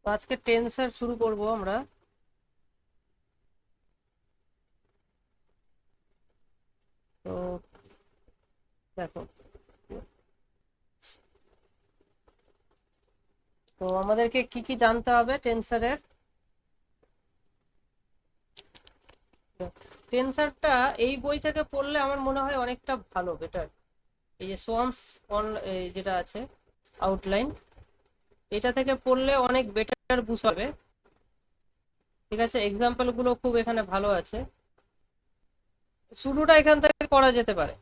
তো আজকে টেন্সার শুরু করব আমরা। তো দেখো, তো আমাদেরকে কি কি জানতে হবে টেন্সারের। টেন্সারটা এই বই থেকে পড়লে আমার মনে হয় অনেকটা ভালো, বেটার। এই যে সোয়ামস অন, যেটা আছে আউটলাইন, এটা থেকে পড়লে অনেক বেটার বুঝতে হবে। ঠিক আছে, এক্সাম্পল গুলো খুব এখানে ভালো আছে। শুরুটা এখান থেকে করা যেতে পারে।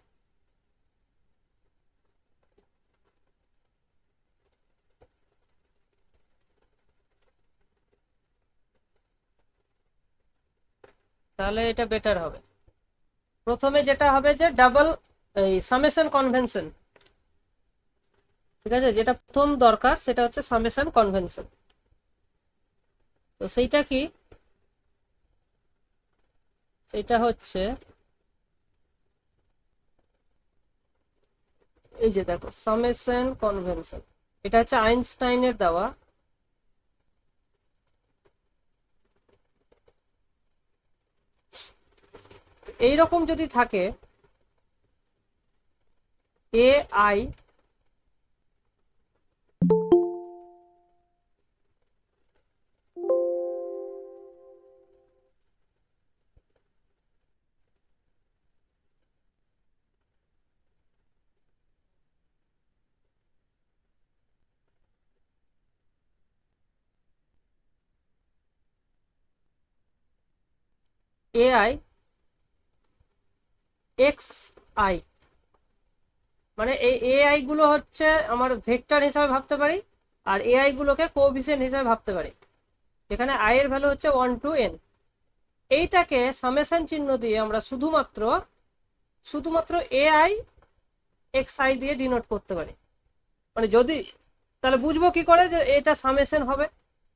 তাহলে এটা বেটার হবে। প্রথমে যেটা হবে যে ডাবল এই সামেশন কনভেনশন। ঠিক আছে, যেটা প্রথম দরকার সেটা হচ্ছে সামেশন কনভেনশন। তো সেইটা কি? সেটা হচ্ছে এই যে দেখো, সামেশন কনভেনশন, এটা হচ্ছে আইনস্টাইনের দেওয়া। এইরকম যদি থাকে, A I A I x I, মানে এই এআই গুলো হচ্ছে আমার ভেক্টর হিসাবে ভাবতে পারি, আর এআই গুলোকে কোএফিসিয়েন্ট হিসাবে ভাবতে পারি, যেখানে আই এর ভ্যালু হচ্ছে 1 to n। এইটাকে সামেশন চিহ্ন দিয়ে আমরা শুধুমাত্র শুধুমাত্র এআই এক্স আই দিয়ে ডিনোট করতে পারি। মানে যদি, তাহলে বুঝবো কি করে যে এটা সামেশন হবে?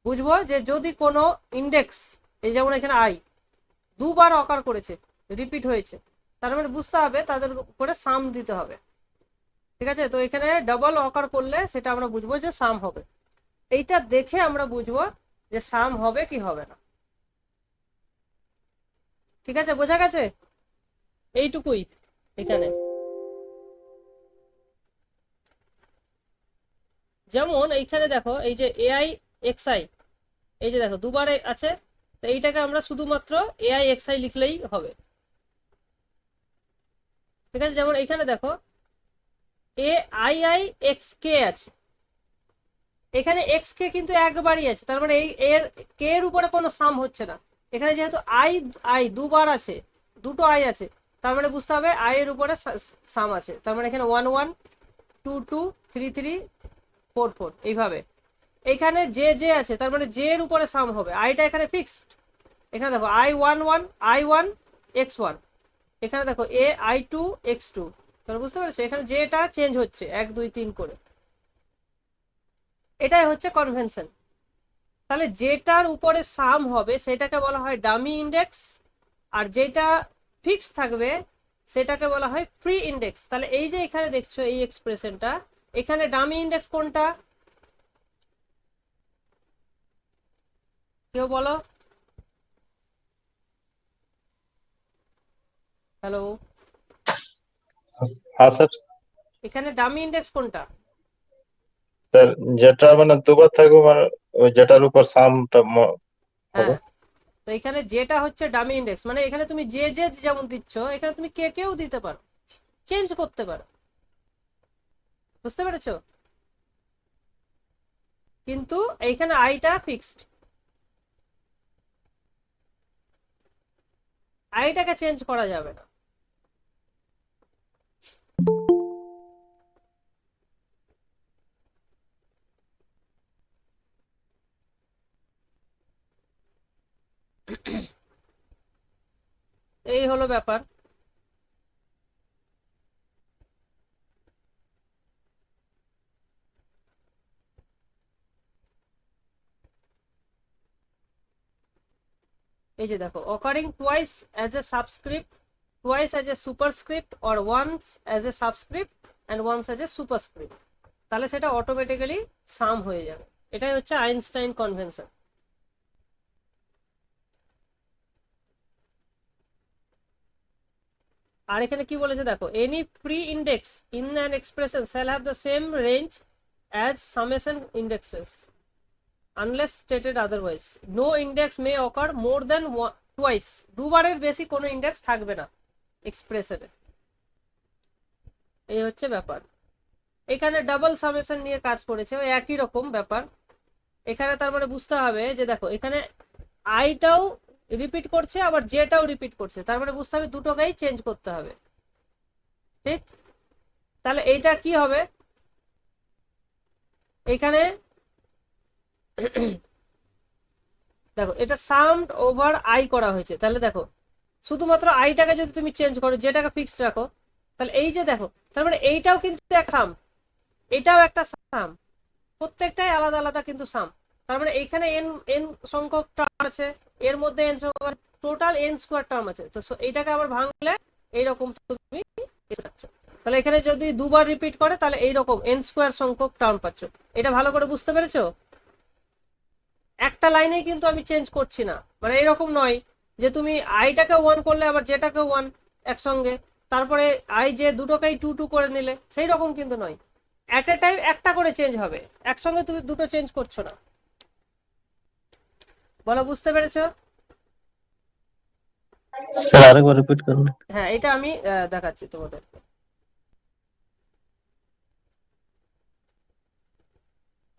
বুঝবো যে যদি কোনো ইন্ডেক্স, এই যেমন এখানে আই দুবার অকার করেছে, রিপিট হয়েছে, তার মানে বুঝতে হবে তাদের উপরে সাম দিতে হবে। ঠিক আছে, তো এখানে ডাবল অকার করলে সেটা আমরা বুঝবো যে সাম হবে। এইটা দেখে আমরা বুঝবো যে সাম হবে কি হবে না। ঠিক আছে, বোঝা গেছে? এইটুকুই এখানে। যেমন এইখানে দেখো, এই যে এআই এক্স আই, এই যে দেখো দুবার আছে, তো এইটাকে আমরা শুধুমাত্র এআই এক্স আই লিখলেই হবে। ঠিক আছে, যেমন এইখানে দেখো এ আই আই এক্স কে আছে, এখানে এক্স কে কিন্তু একবারই আছে, তার মানে এই এর কে এর উপরে কোনো সাম হচ্ছে না। এখানে যেহেতু আই আই দুবার আছে, দুটো আই আছে, তার মানে বুঝতে হবে আই এর উপরে সাম আছে, তার মানে এখানে 1 1 2 2 3 3 4 4 এইভাবে। এখানে যে যে আছে, তার মানে জে এর উপরে সাম হবে, আইটা এখানে ফিক্সড। এখানে দেখো I11 I1 X1, এখানে দেখো AI2 X2, তাহলে বুঝতে পারছো এখানে যেটা চেঞ্জ হচ্ছে 1 2 3 করে। এটাই হচ্ছে কনভেনশন। তাহলে যেটার উপরে সাম হবে সেটাকে বলা হয় ডামি ইন্ডেক্স, আর যেটা ফিক্স থাকবে সেটাকে বলা হয় ফ্রি ইন্ডেক্স। তাহলে এই যে এখানে দেখছো এই এক্সপ্রেশনটা, এখানে ডামি ইন্ডেক্স কোনটা কেউ বলো? হ্যালো, হ্যাঁ স্যার। এখানে ডামি ইন্ডেক্স কোনটা? স্যার, যেটা মানে দুবার থাকবে মানে ওই যেটার উপর সামটা হবে। হ্যাঁ, তো এখানে যেটা হচ্ছে ডামি ইন্ডেক্স, মানে এখানে তুমি যে যে যেমন দিচ্ছ, এখানে তুমি কে কেউ দিতে পারো, চেঞ্জ করতে পারো। বুঝতে পেরেছো? কিন্তু এইখানে আইটা ফিক্সড, আইটাকে চেঞ্জ করা যাবে না। এই হলো ব্যাপার। এই যে দেখো, occurring twice as a subscript, twice as a superscript, or once as a subscript and once as a superscript, তাহলে সেটা অটোমেটিক্যালি সাম হয়ে যাবে। এটাই হচ্ছে আইনস্টাইন কনভেনশন। আর এখানে কি বলেছে দেখো, any free index in an expression shall have the same range as summation indexes unless stated otherwise. No index may occur more than twice, দুবারের বেশি কোনো ইন্ডেক্স থাকবে না এক্সপ্রেশনে। এই হচ্ছে ব্যাপার। এখানে ডাবল সামেশন নিয়ে কাজ করেছে, ওই একই রকম ব্যাপার। এখানে তার মানে বুঝতে হবে যে দেখো এখানে আইটাও রিপিট করছে আবার জেটাও রিপিট করছে, তার মানে বুঝতে হবে দুটোকেই চেঞ্জ করতে হবে, ঠিক? তাহলে এইটা কি হবে, এখানে দেখো এটা সামড ওভার আই করা হয়েছে, তাহলে দেখো শুধুমাত্র আইটাকে যদি তুমি চেঞ্জ করো, যেটাকে ফিক্সড রাখো, তাহলে এই যে দেখো তার মানে এইটাও কিন্তু একটা সাম, এটাও একটা সাম, প্রত্যেকটাই আলাদা আলাদা কিন্তু সাম। তার মানে এইখানে এন এন সংখ্যক টার্ম আছে, এর মধ্যে এন সংখ্যক, টোটাল এন স্কোয়ার টার্ম আছে। তো এইটাকে আবার ভাঙলে এইরকম তুমি পাচ্ছ। তাহলে এখানে যদি দুবার রিপিট করে তাহলে এইরকম এন স্কোয়ার সংখ্যক টার্ম পাচ্ছ। এটা ভালো করে বুঝতে পেরেছো? একটা লাইনেই কিন্তু আমি চেঞ্জ করছি না, মানে এরকম নয় যে তুমি আইটাকে ওয়ান করলে আবার যেটাকে ওয়ান একসঙ্গে, তারপরে আই যে দুটোকেই টু টু করে নিলে, সেই রকম কিন্তু নয়। অ্যাট এ টাইম একটা করে চেঞ্জ হবে, একসঙ্গে তুমি দুটো চেঞ্জ করছো না। বলো বুঝতে পেরেছো? স্যার আরেকবার রিপিট করুন। হ্যাঁ, এটা আমি দেখাচ্ছি তোমাদের।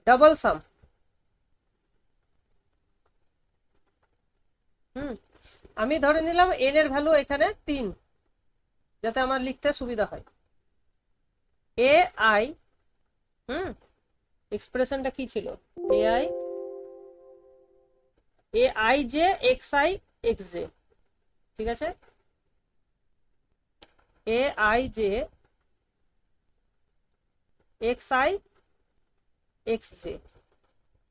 ডাবল সাম, আমি ধরে নিলাম এন এর ভ্যালু এখানে 3, যাতে আমার লিখতে সুবিধা হয়। এ আই, এক্সপ্রেশনটা কি ছিল, এ i j x i x J, ঠিক আছে? এ i j x i x J.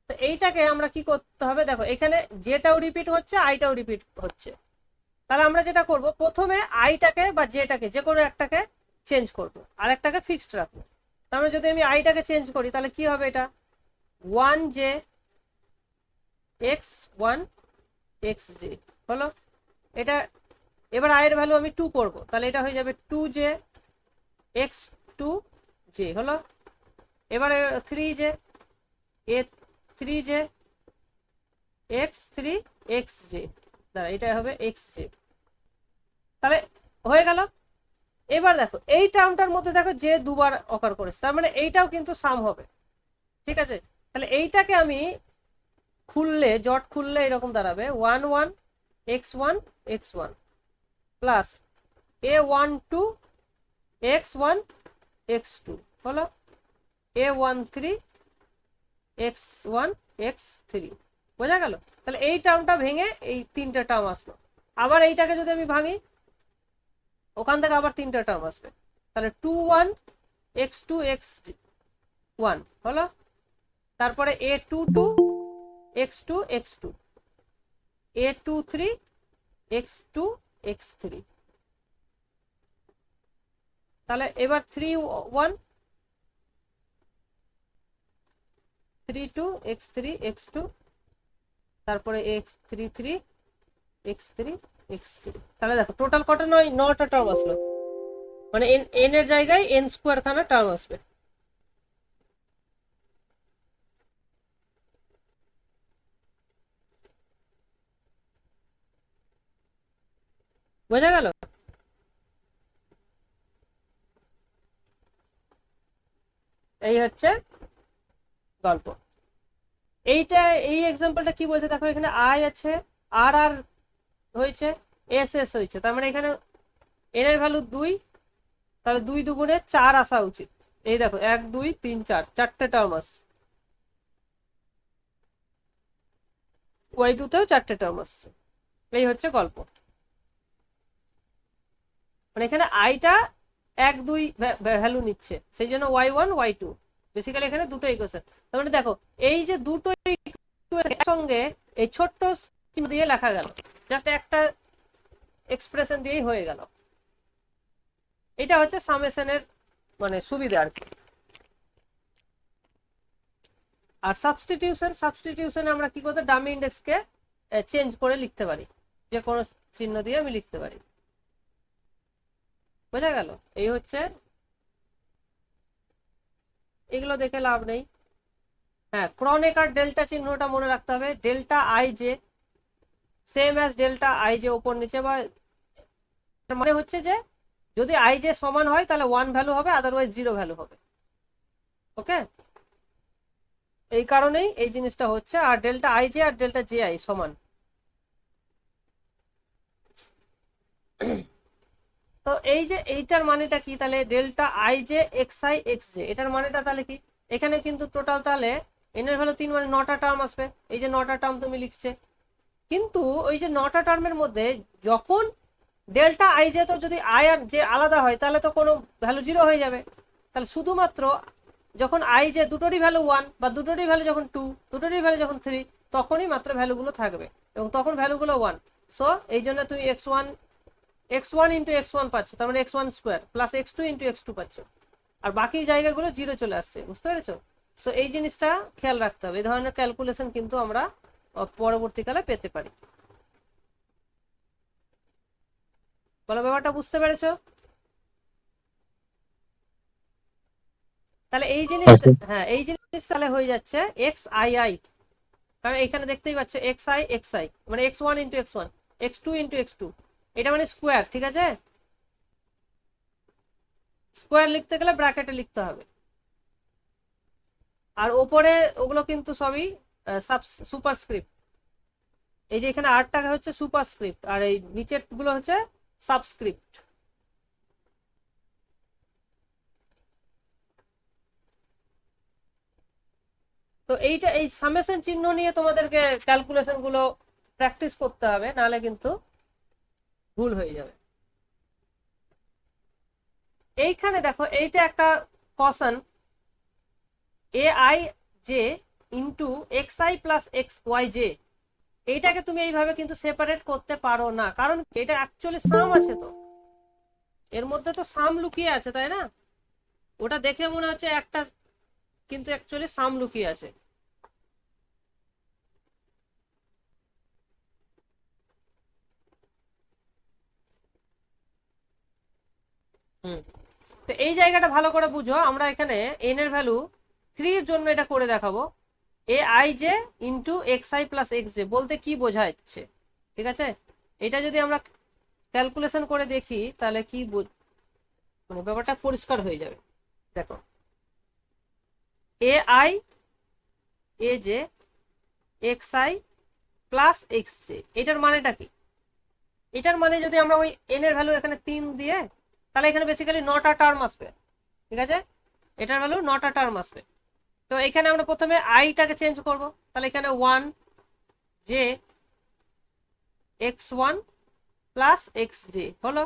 তো এইটাকে আমরা কি করতে হবে, দেখো এখানে জেটাও রিপিট হচ্ছে আইটাও রিপিট হচ্ছে, তাহলে আমরা যেটা করব প্রথমে আইটাকে বা জেটাকে যে কোনো একটাকে চেঞ্জ করব, আর একটাকে ফিক্সড রাখবো। তাহলে যদি আমি আইটাকে চেঞ্জ করি তাহলে কি হবে, এটা 1 জে এক্স 1 এক্স জে হলো এটা। এবার আই এর ভ্যালু আমি 2 করব, তাহলে এটা হয়ে যাবে 2 জে এক্স 2 জে হলো। এবারে 3 J A 3 J x 3 x J, দাঁড়া এটা হবে এক্স জে, তাহলে হয়ে গেল। এবার দেখো এই টার্মটার মধ্যে দেখো যে দুবার অকার করেছে, তার মানে এইটাও কিন্তু সাম হবে, ঠিক আছে? তাহলে এইটাকে আমি খুললে, জট খুললে এরকম দাঁড়াবে 1 1 x1 x1 plus a1 2 x1 x2 হলো a1 3 x1 x3, বোঝা গেল? তাহলে এই টার্মটা ভেঙে এই তিনটা টার্ম আসলো। আবার এইটাকে যদি আমি ভাঙি, ওখান থেকে আবার তিনটা টার্ম আসবে, তাহলে 2 1 x2 x1 হলো। তারপরে a2 2 x2 x2 a2 3 x2 x3, তাহলে এবার 3 1 3 2 x3 x2, তারপরে x3 3 x3 x3। তাহলে দেখো টোটাল কটা নয়, 9টা টার্ম আসলো, মানে এন এর জায়গায় এন স্কোয়ার খানা টার্ম আসবে। বোঝা গেল? এই হচ্ছে গল্প। এইটা এই এক্সাম্পলটা কি বলছে দেখো, এখানে আই আছে, আর আর হয়েছে, এস এস হয়েছে, তার মানে এখানে এন এর ভ্যালু 2, তাহলে 2 দুগুণে 4 আসা উচিত। এই দেখো 1 2 3 4, চারটে টার্ম আসছে, y2 তেও চারটে টার্ম আসছে। এই হচ্ছে গল্প। মানে এখানে আইটা 1 2 ভ্যালু নিচ্ছে, সেই জন্য y1 y2, বেসিক্যালি এখানে দুটো ইকুয়েশন। তার মানে দেখো এই যে দুটো একসঙ্গে এই ছোট্ট চিহ্ন দিয়ে লেখা গেল, জাস্ট একটা এক্সপ্রেশন দিয়েই হয়ে গেল। এটা হচ্ছে সামেশনের মানে সুবিধা আর কি। আর সাবস্টিটিউশনে আমরা কি করতে ডামি ইন্ডেক্সকে চেঞ্জ করে লিখতে পারি, যে কোনো চিহ্ন দিয়ে আমি লিখতে পারি। বোঝা গেল? এই হচ্ছে, এগুলো দেখে লাভ নেই। হ্যাঁ, ক্রনেকার ডেল্টা চিহ্নটা মনে রাখতে হবে, delta i J same as delta i J ওপর নিচে, বা মানে হচ্ছে যে যদি আই জে সমান হয় তাহলে 1 ভ্যালু হবে, আদারওয়াইজ 0 ভ্যালু হবে। ওকে, এই কারণেই এই জিনিসটা হচ্ছে। আর ডেল্টা আই জে আর ডেল্টা জে আই সমান। তো এই যে এইটার মানেটা কি, তাহলে delta i j x i x j, এটার মানেটা তাহলে কি, এখানে কিন্তু টোটাল তাহলে এন এর ভ্যালু 3, মানে 9টা টার্ম আসবে। এই যে 9টা টার্ম তুমি লিখছে, কিন্তু ওই যে 9টা টার্মের মধ্যে যখন ডেল্টা আই জে তো যদি আই আর জে আলাদা হয় তাহলে তো কোনো ভ্যালু 0 হয়ে যাবে। তাহলে শুধুমাত্র যখন আই জে দুটোরই ভ্যালু 1, বা দুটোরই ভ্যালু যখন 2, দুটোরই ভ্যালু যখন 3, তখনই মাত্র ভ্যালুগুলো থাকবে, এবং তখন ভ্যালুগুলো 1। সো এই জন্য তুমি x1 ইন্টু x1 পাচ্ছ, তার মানে x1 square plus x2 into x2 পাচ্ছ, আর বাকি জায়গাগুলো 0 চলে আসছে। বুঝতে পেরেছো? সো এই জিনিসটা খেয়াল রাখতে হবে। এই ধরনের ক্যালকুলেশন কিন্তু আমরা পরবর্তীকালে পেতে পারি। বলো, ব্যাপারটা বুঝতে পেরেছো? তাহলে এই জিনিসটা, হ্যাঁ এই জিনিস তাহলে হয়ে যাচ্ছে এক্স আই আই, কারণ এখানে দেখতেই পাচ্ছ এক্স আই মানে x1 into x1, x2 into x2, এটা মানে স্কোয়ার। ঠিক আছে, স্কোয়ার লিখতে গেলে ব্র্যাকেটে লিখতে হবে। আর ওপরে ওগুলো কিন্তু সবই সুপারস্ক্রিপ্ট। এই যে এখানে আরটা হচ্ছে সুপারস্ক্রিপ্ট, আর এই নিচের গুলো হচ্ছে সাবস্ক্রিপ্ট। তো এইটা, এই সামেশন চিহ্ন নিয়ে তোমাদেরকে ক্যালকুলেশন গুলো প্র্যাকটিস করতে হবে, নাহলে কিন্তু ভুল হয়ে যাবে। এইখানে দেখো, এইটা একটা caution, a i j into x i plus x y j, এইটাকে তুমি এইভাবে কিন্তু সেপারেট করতে পারো না, কারণ এটা অ্যাকচুয়ালি সাম আছে, তো এর মধ্যে তো সাম লুকিয়ে আছে, তাই না? ওটা দেখে মনে হচ্ছে একটা, কিন্তু অ্যাকচুয়ালি সাম লুকিয়ে আছে। হুম, তো এই জায়গাটা ভালো করে বুঝো। আমরা এখানে এন এর ভ্যালু 3 এর জন্য এটা করে দেখাবো, এ i j into x i plus x J বলতে কি বোঝাচ্ছে। ঠিক আছে, এটা যদি আমরা ক্যালকুলেশন করে দেখি তাহলে কি মানে ব্যাপারটা পরিষ্কার হয়ে যাবে। দেখো, A I A J x i plus x j, এটার মানেটা কি? এটার মানে যদি আমরা ওই এন এর ভ্যালু এখানে 3 দিয়ে, তাহলে এখানে বেসিক্যালি 9টা টার্ম আসবে। ঠিক আছে, এটার ভ্যালু 9টা টার্ম আসবে। তো এখানে আমরা প্রথমে আইটাকে চেঞ্জ করব, তাহলে এখানে 1 j x1 plus x j হলো,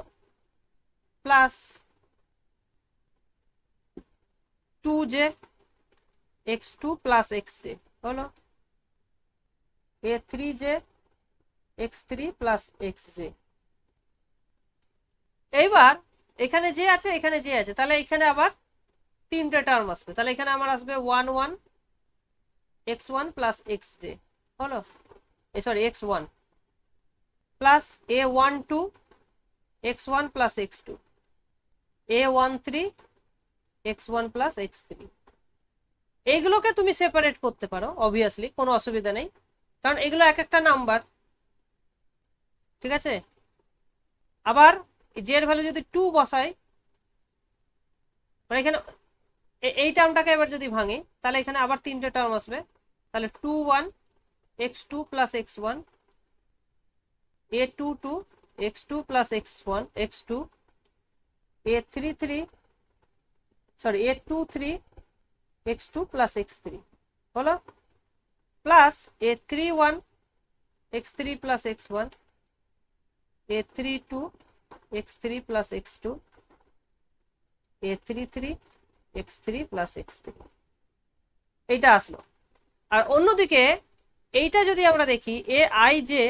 plus 2 j x2 plus x j হলো, a3 J x3 plus x J. এইবার এখানে যে আছে, এখানে যে আছে, তাহলে এখানে আবার 3টে টার্ম আসবে, তাহলে এখানে আমার আসবে 1 x1 প্লাস এক্স জে হলো, sorry x1 plus a12 x1 plus x2, a13 x1 plus x3। এইগুলোকে তুমি সেপারেট করতে পারো, অবভিয়াসলি কোনো অসুবিধা নেই, কারণ এগুলো এক একটা নাম্বার। ঠিক আছে, আবার জে এর ভ্যালু যদি 2 বসাই, মানে এখানে এই টার্মটাকে এবার যদি ভাঙি, তাহলে এখানে আবার 3টে টার্ম আসবে, তাহলে 21 x2 plus x1, a22 x2 plus x1 x2, a33 sorry a23 x2 plus x3 হলো, plus a31 x3 plus x1, a32 x3 plus x2, a33 x3 plus x3। এইটা আসলো। আর অন্যদিকে এইটা যদি আমরা দেখি, এ i j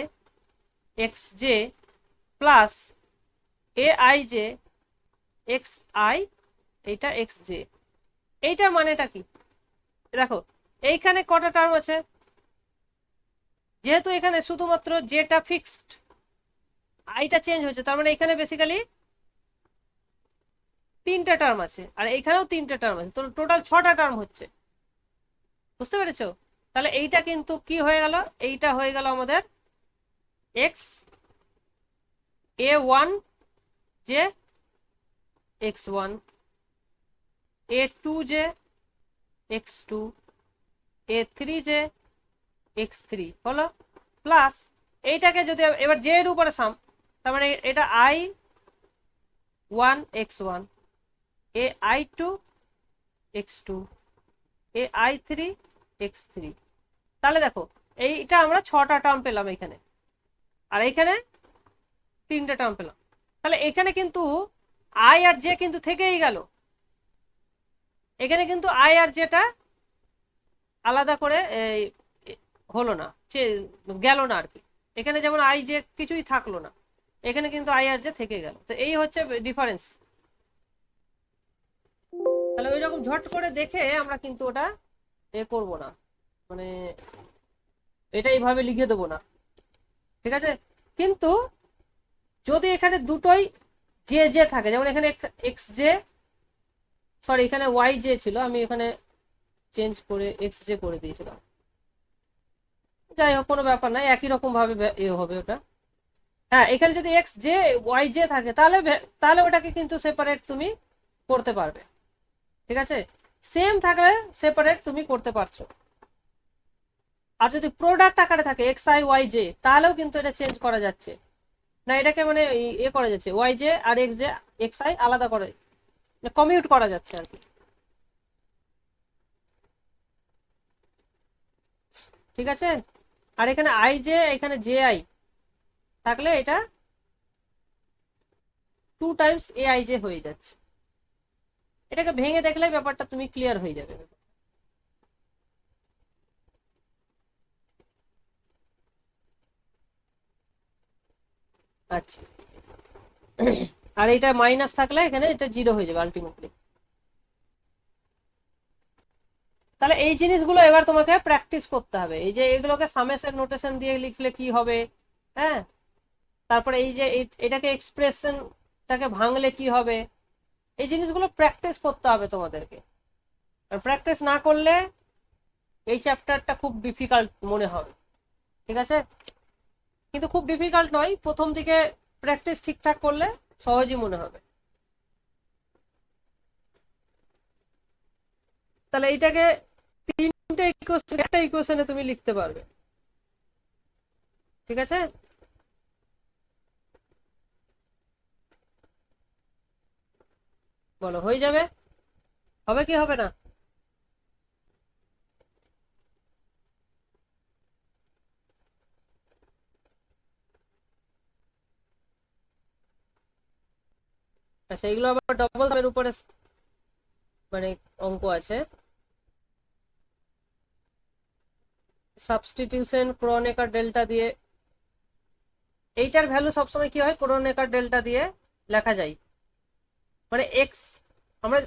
x J plus A i j x I, এইটা x J, এইটার মানেটা কি? দেখো, এইখানে কটা টার্ম আছে? যেহেতু এখানে শুধুমাত্র যেটা ফিক্সড, আইটা চেঞ্জ হচ্ছে, তার মানে এখানে বেসিক্যালি 3টা টার্ম আছে, আর এইখানেও 3টা টার্ম আছে, তো টোটাল 6টা টার্ম হচ্ছে। বুঝতে পেরেছো? তাহলে এইটা কিন্তু কি হয়ে গেল, এইটা হয়ে গেল আমাদের এক্স A1 যে x1, A2 যে x2, A3 যে x3 হলো, প্লাস এইটাকে যদি এবার যে এর উপরে সাম, তার মানে এটা I1 x1, AI2 x2, AI3 x3। তাহলে দেখো এইটা আমরা 6টা টার্ম পেলাম এখানে, আর এইখানে 3টা টার্ম পেলাম। তাহলে এখানে কিন্তু আই আর জে কিন্তু থেকেই গেল, এখানে কিন্তু আই আর জেটা আলাদা করে হলো না, গেল না আর কি। এখানে যেমন আই জে কিছুই থাকলো না, এখানে কিন্তু আই আর জে থেকে গেল। তো এই হচ্ছে ডিফারেন্স। তাহলে ওই রকম ঝট করে দেখে আমরা কিন্তু ওটা করব না, মানে এটা এইভাবে লিখে দেবো না, ঠিক আছে? কিন্তু যদি এখানে দুটোই জে জে থাকে, যেমন এখানে এক্স জে, সরি এখানে ওয়াই জে ছিল, আমি এখানে চেঞ্জ করে এক্স জে করে দিয়েছিলাম, যাই হোক কোনো ব্যাপার নাই, একই রকম ভাবে হবে ওটা। হ্যাঁ, এখানে যদি এক্স জে ওয়াই জে থাকে, তাহলে তাহলে ওটাকে কিন্তু সেপারেট তুমি করতে পারবে, ঠিক আছে? সেম থাকলে সেপারেট তুমি করতে পারছো। আর যদি প্রোডাক্ট আকারে থাকে এক্স আই ওয়াই জে, তাহলেও কিন্তু এটা চেঞ্জ করা যাচ্ছে না, এটাকে মানে করা যাচ্ছে, ওয়াই জে আর এক্স জে এক্স আই আলাদা করে কমিউট করা যাচ্ছে আর কি, ঠিক আছে? আর এখানে আই জে, এখানে জে আই থাকলে এটা 2 টাইমস এ আই জে হয়ে যাচ্ছে। এটাকে ভেঙে দেখলে ব্যাপারটা তুমি ক্লিয়ার হয়ে যাবে। আচ্ছা, আর এটা মাইনাস থাকলে এখানে এটা 0 হয়ে যাবে আলটিমেটলি। তাহলে এই জিনিসগুলো এবার তোমাকে প্র্যাকটিস করতে হবে, এই যে এগুলোকে সামেসের নোটেশন দিয়ে লিখলে কি হবে, হ্যাঁ, তারপরে এই যে এটাকে এক্সপ্রেশনটাকে ভাঙলে কি হবে, এই জিনিসগুলো প্র্যাকটিস করতে হবে তোমাদেরকে। আর প্র্যাকটিস না করলে এই চ্যাপ্টারটা খুব ডিফিকাল্ট মনে হবে, ঠিক আছে? কিন্তু খুব ডিফিকাল্ট নয়, প্রথম দিকে প্র্যাকটিস ঠিকঠাক করলে সহজই মনে হবে। তাহলে এইটাকে 3টে ইকুয়েশন একটা ইকুয়েশনে তুমি লিখতে পারবে, ঠিক আছে? বলো হয়ে যাবে, হবে কি হবে না? আচ্ছা, এগুলো আবার ডবল এর উপরে মানে অঙ্ক আছে, সাবস্টিটিউশন ক্রোনেকার ডেল্টা দিয়ে। এইটার ভ্যালু সবসময় কি হয়, ক্রোনেকার ডেল্টা দিয়ে লেখা যায়, মানে এক্স, আমরা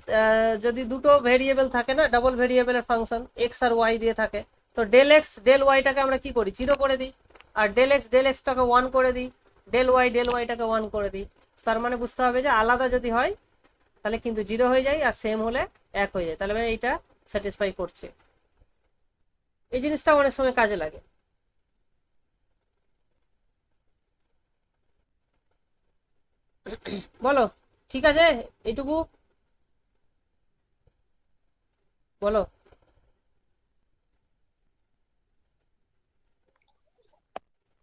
যদি দুটো ভেরিয়েবল থাকে না, ডাবল ভেরিয়েবলের ফাংশন এক্স আর ওয়াই দিয়ে থাকে, তো ডেল এক্স ডেল ওয়াইটাকে আমরা কি করি, 0 করে দিই, আর ডেল এক্সটাকে 1 করে দিই, ডেল ওয়াইটাকে 1 করে দিই। তার মানে বুঝতে হবে যে আলাদা যদি হয় তাহলে কিন্তু 0 হয়ে যায়, আর সেম হলে 1 হয়ে যায়, তাহলে মানে এইটা স্যাটিসফাই করছে। এই জিনিসটা অনেক সময় কাজে লাগে। বলো ঠিক আছে, এইটুকু বলো।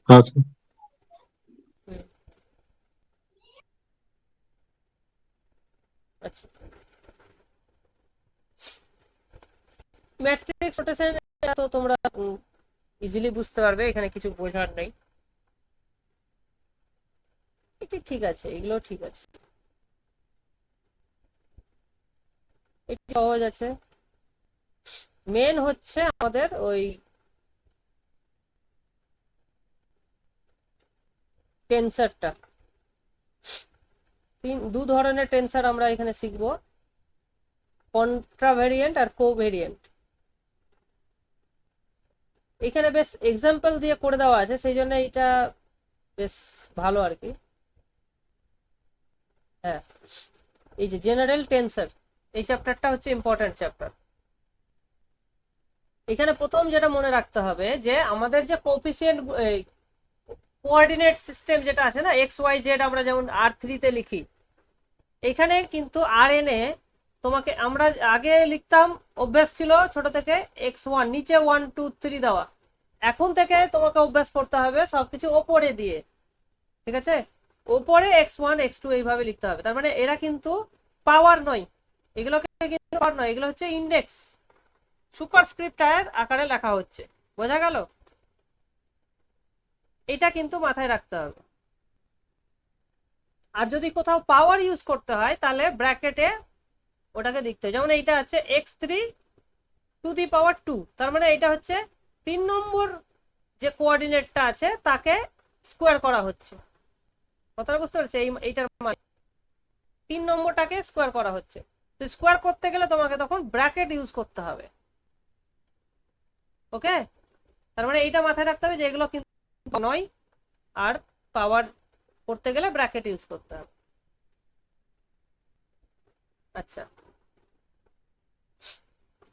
আচ্ছা, আচ্ছা, ম্যাট্রিক্স রোটেশন তো তোমরা ইজিলি বুঝতে পারবে, এখানে কিছু বোঝার নেই, এটি ঠিক আছে, এগুলো ঠিক আছে, এটি সহজ আছে। মেন হচ্ছে আমাদের ওই টেন্সারটা, দু ধরনের টেন্সার আমরা এখানে শিখবো, কন্ট্রাভেরিয়েন্ট আর কোভেরিয়েন্ট। এখানে বেশ এক্সাম্পল দিয়ে করে দেওয়া আছে, সেই জন্য এটা বেশ ভালো আর কি। হ্যাঁ, এই যে জেনারেল টেন্সর, এই চ্যাপ্টারটা হচ্ছে ইম্পর্টেন্ট চ্যাপ্টার। এখানে প্রথম যেটা মনে রাখতে হবে যে আমাদের যে কোফিসিয়েন্ট কোঅর্ডিনেট সিস্টেম যেটা আছে না, এক্স ওয়াই জেড, আমরা যেমন R3-তে লিখি, এখানে কিন্তু RN এ তোমাকে আমরা আগে লিখতাম, অভ্যাস ছিল ছোট থেকে x1 নিচে 1 2 3 দেওয়া। এখন থেকে তোমাকে অভ্যাস করতে হবে সবকিছু ওপরে দিয়ে, ঠিক আছে? ওপরে x1 x2 এইভাবে লিখতে হবে। তার মানে এরা কিন্তু পাওয়ার নয়, এগুলোকে কিন্তু পাওয়ার নয়, এগুলো হচ্ছে ইন্ডেক্স, সুপারস্ক্রিপ্ট আকারে লেখা হচ্ছে। বোঝা গেল? এটা কিন্তু মাথায় রাখতে হবে। আর যদি কোথাও পাওয়ার ইউজ করতে হয় তাহলে ব্র্যাকেটে ওটাকে লিখতে হয়। যেমন এইটা হচ্ছে x3^2, তার মানে এটা হচ্ছে 3 নম্বর যে কোঅর্ডিনেটটা আছে তাকে স্কোয়ার করা হচ্ছে। কথাটা বুঝতে পারছি? এইটার মানে 3 নম্বরটাকে স্কোয়ার করা হচ্ছে। তো স্কোয়ার করতে গেলে তোমাকে তখন ব্র্যাকেট ইউজ করতে হবে। ওকে, তার মানে এইটা মাথায় রাখতে হবে যে এগুলো কিন্তু নয়, আর পাওয়ার করতে গেলে ব্র্যাকেট ইউজ করতে হবে। আচ্ছা,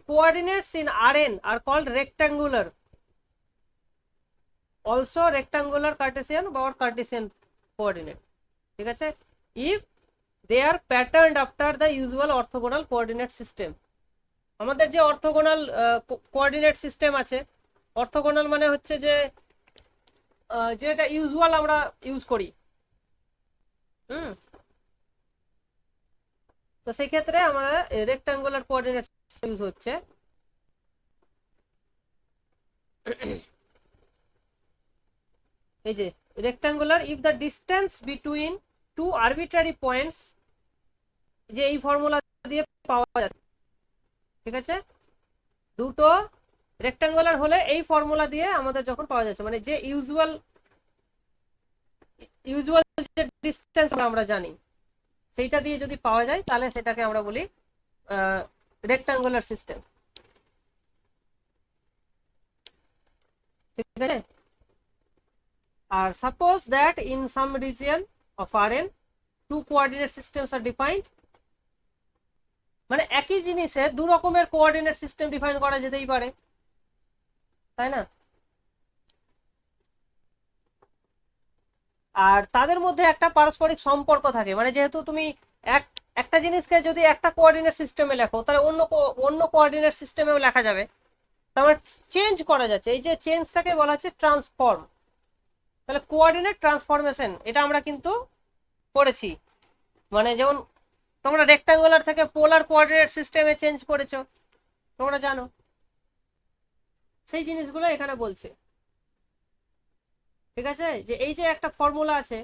coordinates in Rn are called rectangular, also rectangular Cartesian or Cartesian coordinate, ঠিক আছে? if they are patterned after the usual orthogonal coordinate system। আমাদের যে অর্থোগোনাল কোঅর্ডিনেট সিস্টেম আছে, অর্থোগোনাল মানে হচ্ছে যে যেটা ইউজুয়াল আমরা ইউজ করি, হুম, তো সেই ক্ষেত্রে আমরা রেক্টাঙ্গুলার কোঅর্ডিনেট ইউজ হচ্ছে। এই যে rectangular if the distance between two arbitrary points, যে এই ফর্মুলা দিয়ে পাওয়া যাচ্ছে, ঠিক আছে? দুটো রেক্টাঙ্গুলার হলে এই ফর্মুলা দিয়ে আমাদের যখন পাওয়া যাচ্ছে, মানে যে ইউজুয়াল যে ডিস্টেন্স আমরা জানি সেইটা দিয়ে যদি পাওয়া যায় তাহলে সেটাকে আমরা বলি রেক্টাঙ্গুলার সিস্টেম, ঠিক আছে? আর suppose that in some region of Rn two coordinate systems are defined, মানে একই জিনিসে দু রকমের কোঅর্ডিনেট সিস্টেম ডিফাইন করা যেতেই পারে, তাই না? আর তাদের মধ্যে একটা পারস্পরিক সম্পর্ক থাকে, মানে যেহেতু তুমি একটা জিনিসকে যদি একটা কোঅর্ডিনেট সিস্টেমে লেখো তাহলে অন্য কোঅর্ডিনেট সিস্টেমেও লেখা যাবে, তারপর চেঞ্জ করা যাচ্ছে, এই যে চেঞ্জটাকে বলা হচ্ছে ট্রান্সফর্ম। তাহলে কোঅর্ডিনেট ট্রান্সফরমেশন এটা আমরা কিন্তু করেছি, মানে যেমন তোমরা রেক্টাঙ্গুলার থেকে পোলার কোঅর্ডিনেট সিস্টেমে চেঞ্জ করেছো, তোমরা জানো, সেই জিনিসগুলো এখানে বলছে, ঠিক আছে? যে এই যে একটা ফর্মুলা আছে,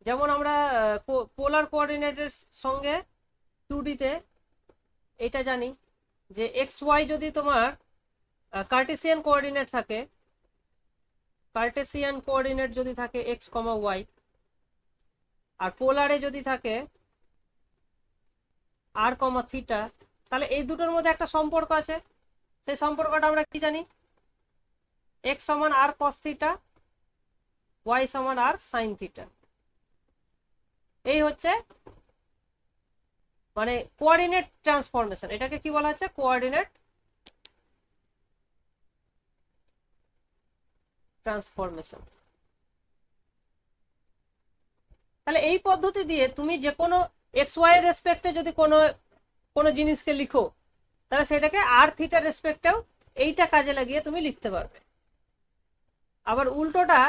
যেমন আমরা পোলার কোঅর্ডিনেটের সঙ্গে 2D-তে এটা জানি যে এক্স ওয়াই যদি তোমার কার্টেসিয়ান কোঅর্ডিনেট থাকে, কার্টেসিয়ান কোঅর্ডিনেট যদি থাকে এক্স কমা ওয়াই, আর পোলারে যদি থাকে আর কমা থিটা, তাহলে এই দুটোর মধ্যে একটা সম্পর্ক আছে। সেই সম্পর্কটা আমরা কি জানি? এক্স সমান আর কস থিটা, ওয়াই সমান আর সাইন থিটা। এই হচ্ছে মানে কোঅর্ডিনেট ট্রান্সফরমেশন, এটাকে কি বলা হচ্ছে? Coordinate transformation. তাহলে এই পদ্ধতি দিয়ে তুমি যে কোনো এক্স ওয়াই এর রেসপেক্টে যদি কোনো জিনিসকে লিখো, তাহলে সেটাকে আর থিটার রেসপেক্টেও এইটা কাজে লাগিয়ে তুমি লিখতে পারবে। আবার উল্টোটা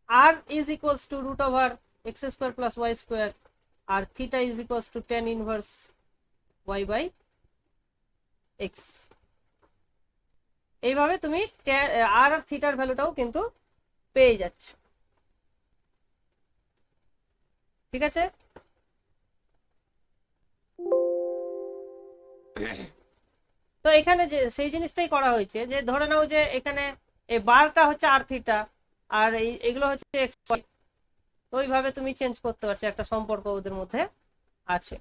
r is equals to root over x square plus y square, আর theta is equals to tan inverse y by x, এইভাবে তুমি আর থিটার ভ্যালুটাও কিন্তু পেয়ে যাচ্ছ, ঠিক আছে? তো এখানে যে সেই জিনিসটাই করা হয়েছে, যে ধরে নাও যে এখানে এই বারটা হচ্ছে আর থিটা আর এইগুলো হচ্ছে এক্স ওয়াই, তো ওইভাবে তুমি চেঞ্জ করতে পারছো, একটা সম্পর্ক ওদের মধ্যে আছে।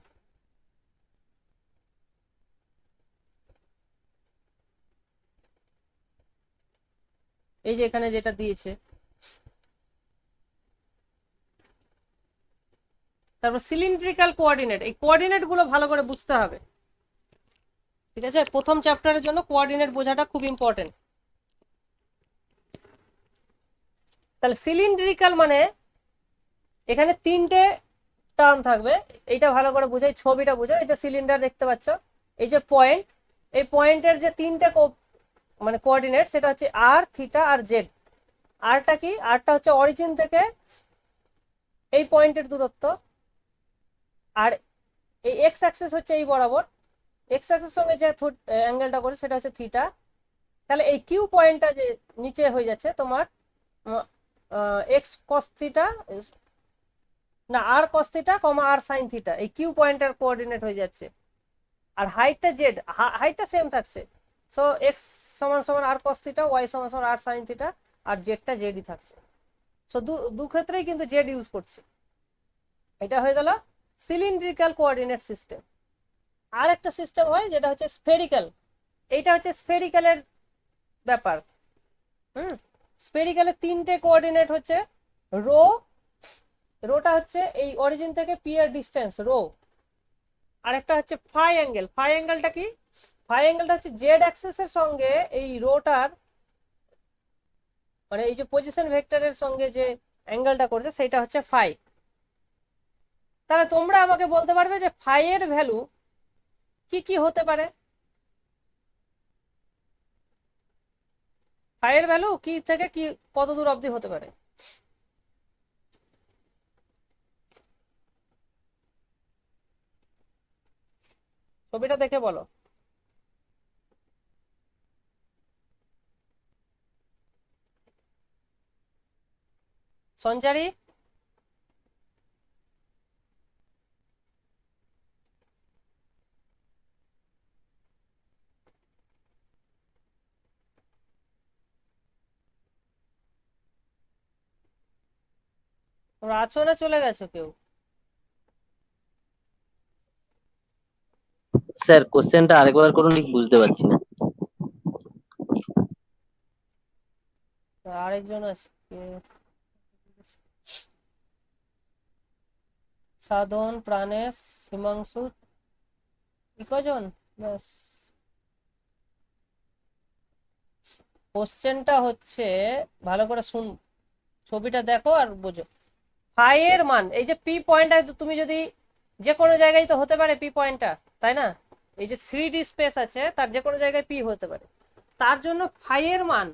এই যে এখানে যেটা দিয়েছে। তারপর সিলিন্ড্রিক্যাল কোঅর্ডিনেট, এই কোঅর্ডিনেট গুলো ভালো করে বুঝতে হবে, ঠিক আছে? প্রথম চ্যাপ্টারের জন্য কোঅর্ডিনেট বোঝাটা খুব ইম্পর্টেন্ট। তাহলে সিলিন্ড্রিক্যাল মানে এখানে তিনটে টার্ম থাকবে, এইটা ভালো করে বোঝাই, ছবিটা বোঝাই। এটা সিলিন্ডার দেখতে পাচ্ছ, এই যে পয়েন্ট, এই পয়েন্টের যে তিনটে মানে কোঅর্ডিনেট, সেটা হচ্ছে আর, থিটা আর জেড। আরটা কি? আরটা হচ্ছে অরিজিন থেকে এই পয়েন্টের দূরত্ব, আর এই এক্স অ্যাক্সিস হচ্ছে এই বরাবর, এক্স অ্যাক্সিস সঙ্গে যে অ্যাঙ্গেলটা করে সেটা হচ্ছে থিটা। তাহলে এই কিউ পয়েন্টটা যে নিচে হয়ে যাচ্ছে তোমার এক্স কস থিটা, না আর কস থিটা কমা আর সাইন থিটা, এই কিউ পয়েন্টের কোঅর্ডিনেট হয়ে যাচ্ছে। আর হাইটটা জেড, হাইটটা সেম থাকছে। সো এক্স সমান সমান আর কস থিটা, ওয়াই সমান সমান আর সাইন থিটা, আর জেডটা জেডই থাকছে। সো দু ক্ষেত্রেই কিন্তু জেড ইউজ করছে। এটা হয়ে গেল সিলিন্ড্রিক্যাল কোঅর্ডিনেট সিস্টেম। আর একটা সিস্টেম হয় যেটা হচ্ছে স্ফেরিক্যাল। এইটা হচ্ছে স্ফেরিক্যালের ব্যাপার। স্ফেরিক্যালের তিনটে কোঅর্ডিনেট হচ্ছে রো, রোটা হচ্ছে এই অরিজিন থেকে পি এর ডিস্টেন্স রো। আর একটা হচ্ছে ফাই অ্যাঙ্গেল। ফাই অ্যাঙ্গেলটা কি? ফাই অ্যাঙ্গেলটা হচ্ছে জেড অ্যাক্সিসের সঙ্গে এই রোটার, মানে এই যে পজিশন ভেক্টরের সঙ্গে যে অ্যাঙ্গেলটা করছে সেটা হচ্ছে ফাই। তাহলে তোমরা আমাকে বলতে পারবে যে ফাই এর ভ্যালু কি কি হতে পারে? ফাই এর ভ্যালু কি থেকে কি কত দূর অবধি হতে পারে? ছবিটা দেখে বলো। সঞ্চারী, তোমরা আছো না চলে গেছো কেউ? স্যার কোশ্চেনটা আরেকবার করুন, ঠিক বুঝতে পারছি না। আরেকজন আছে সাধন, প্রাণেশ, হিমাংশু, কজন? ব্যাস। কোশ্চেনটা হচ্ছে, ভালো করে শুন, ছবিটা দেখো আর বোঝো। ফাই এর মান, এই যে পি পয়েন্টটা তুমি যদি যে কোনো জায়গায় তো হতে পারে পি পয়েন্টটা, তাই না? এই যে 3D স্পেস আছে তার যে কোনো জায়গায় পি হতে পারে। তার জন্য ফাই এর মান,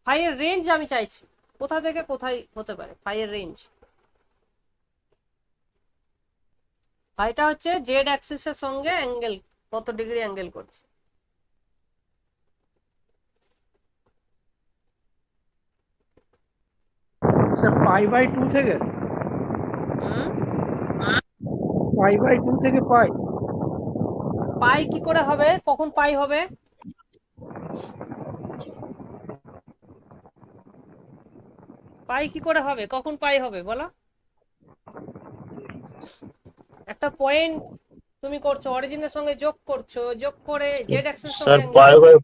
ফাই এর রেঞ্জ আমি চাইছি, কোথা থেকে কোথায় হতে পারে ফাই এর রেঞ্জ। ফাইটা হচ্ছে জেড অ্যাক্সিসের সঙ্গে অ্যাঙ্গেল, কত ডিগ্রি অ্যাঙ্গেল করছে। স্যার π/2 থেকে, হুম, π/2 থেকে পাই। পাই কি করে হবে? কখন পাই হবে? পাই কি করে হবে? কখন পাই হবে বলো? একটা পয়েন্ট তুমি করছো, অরিজিনের সঙ্গে যোগ করছো, যোগ করে জেড অ্যাক্সিসের সঙ্গে sir angle.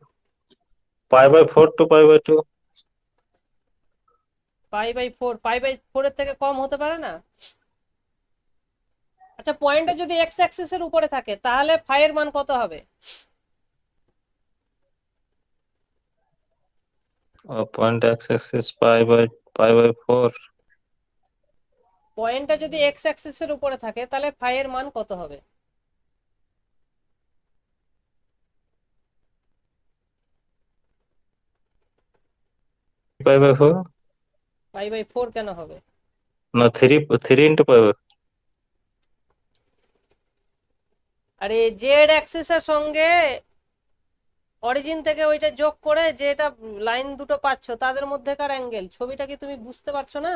Pi by 4 to π/2। π/4, π/4 এর থেকে কম হতে পারে না? আচ্ছা, পয়েন্টটা যদি এক্স অ্যাক্সিসের উপরে থাকে তাহলে ফাই এর মান কত হবে? Point x axis π/4। পয়েন্টটা যদি এক্স অ্যাক্সিসের উপরে থাকে তাহলে ফাই এর মান কত হবে? π/4 π/4 কেন হবে? না, 3 ইন্টু π/4। আরে জেড অ্যাক্সিসের সঙ্গে অরিজিন থেকে ওইটা যোগ করে যেটা লাইন দুটো পাচ্ছ তাদের মধ্যেকার অ্যাঙ্গেল, ছবিটা কি তুমি বুঝতে পারছো না?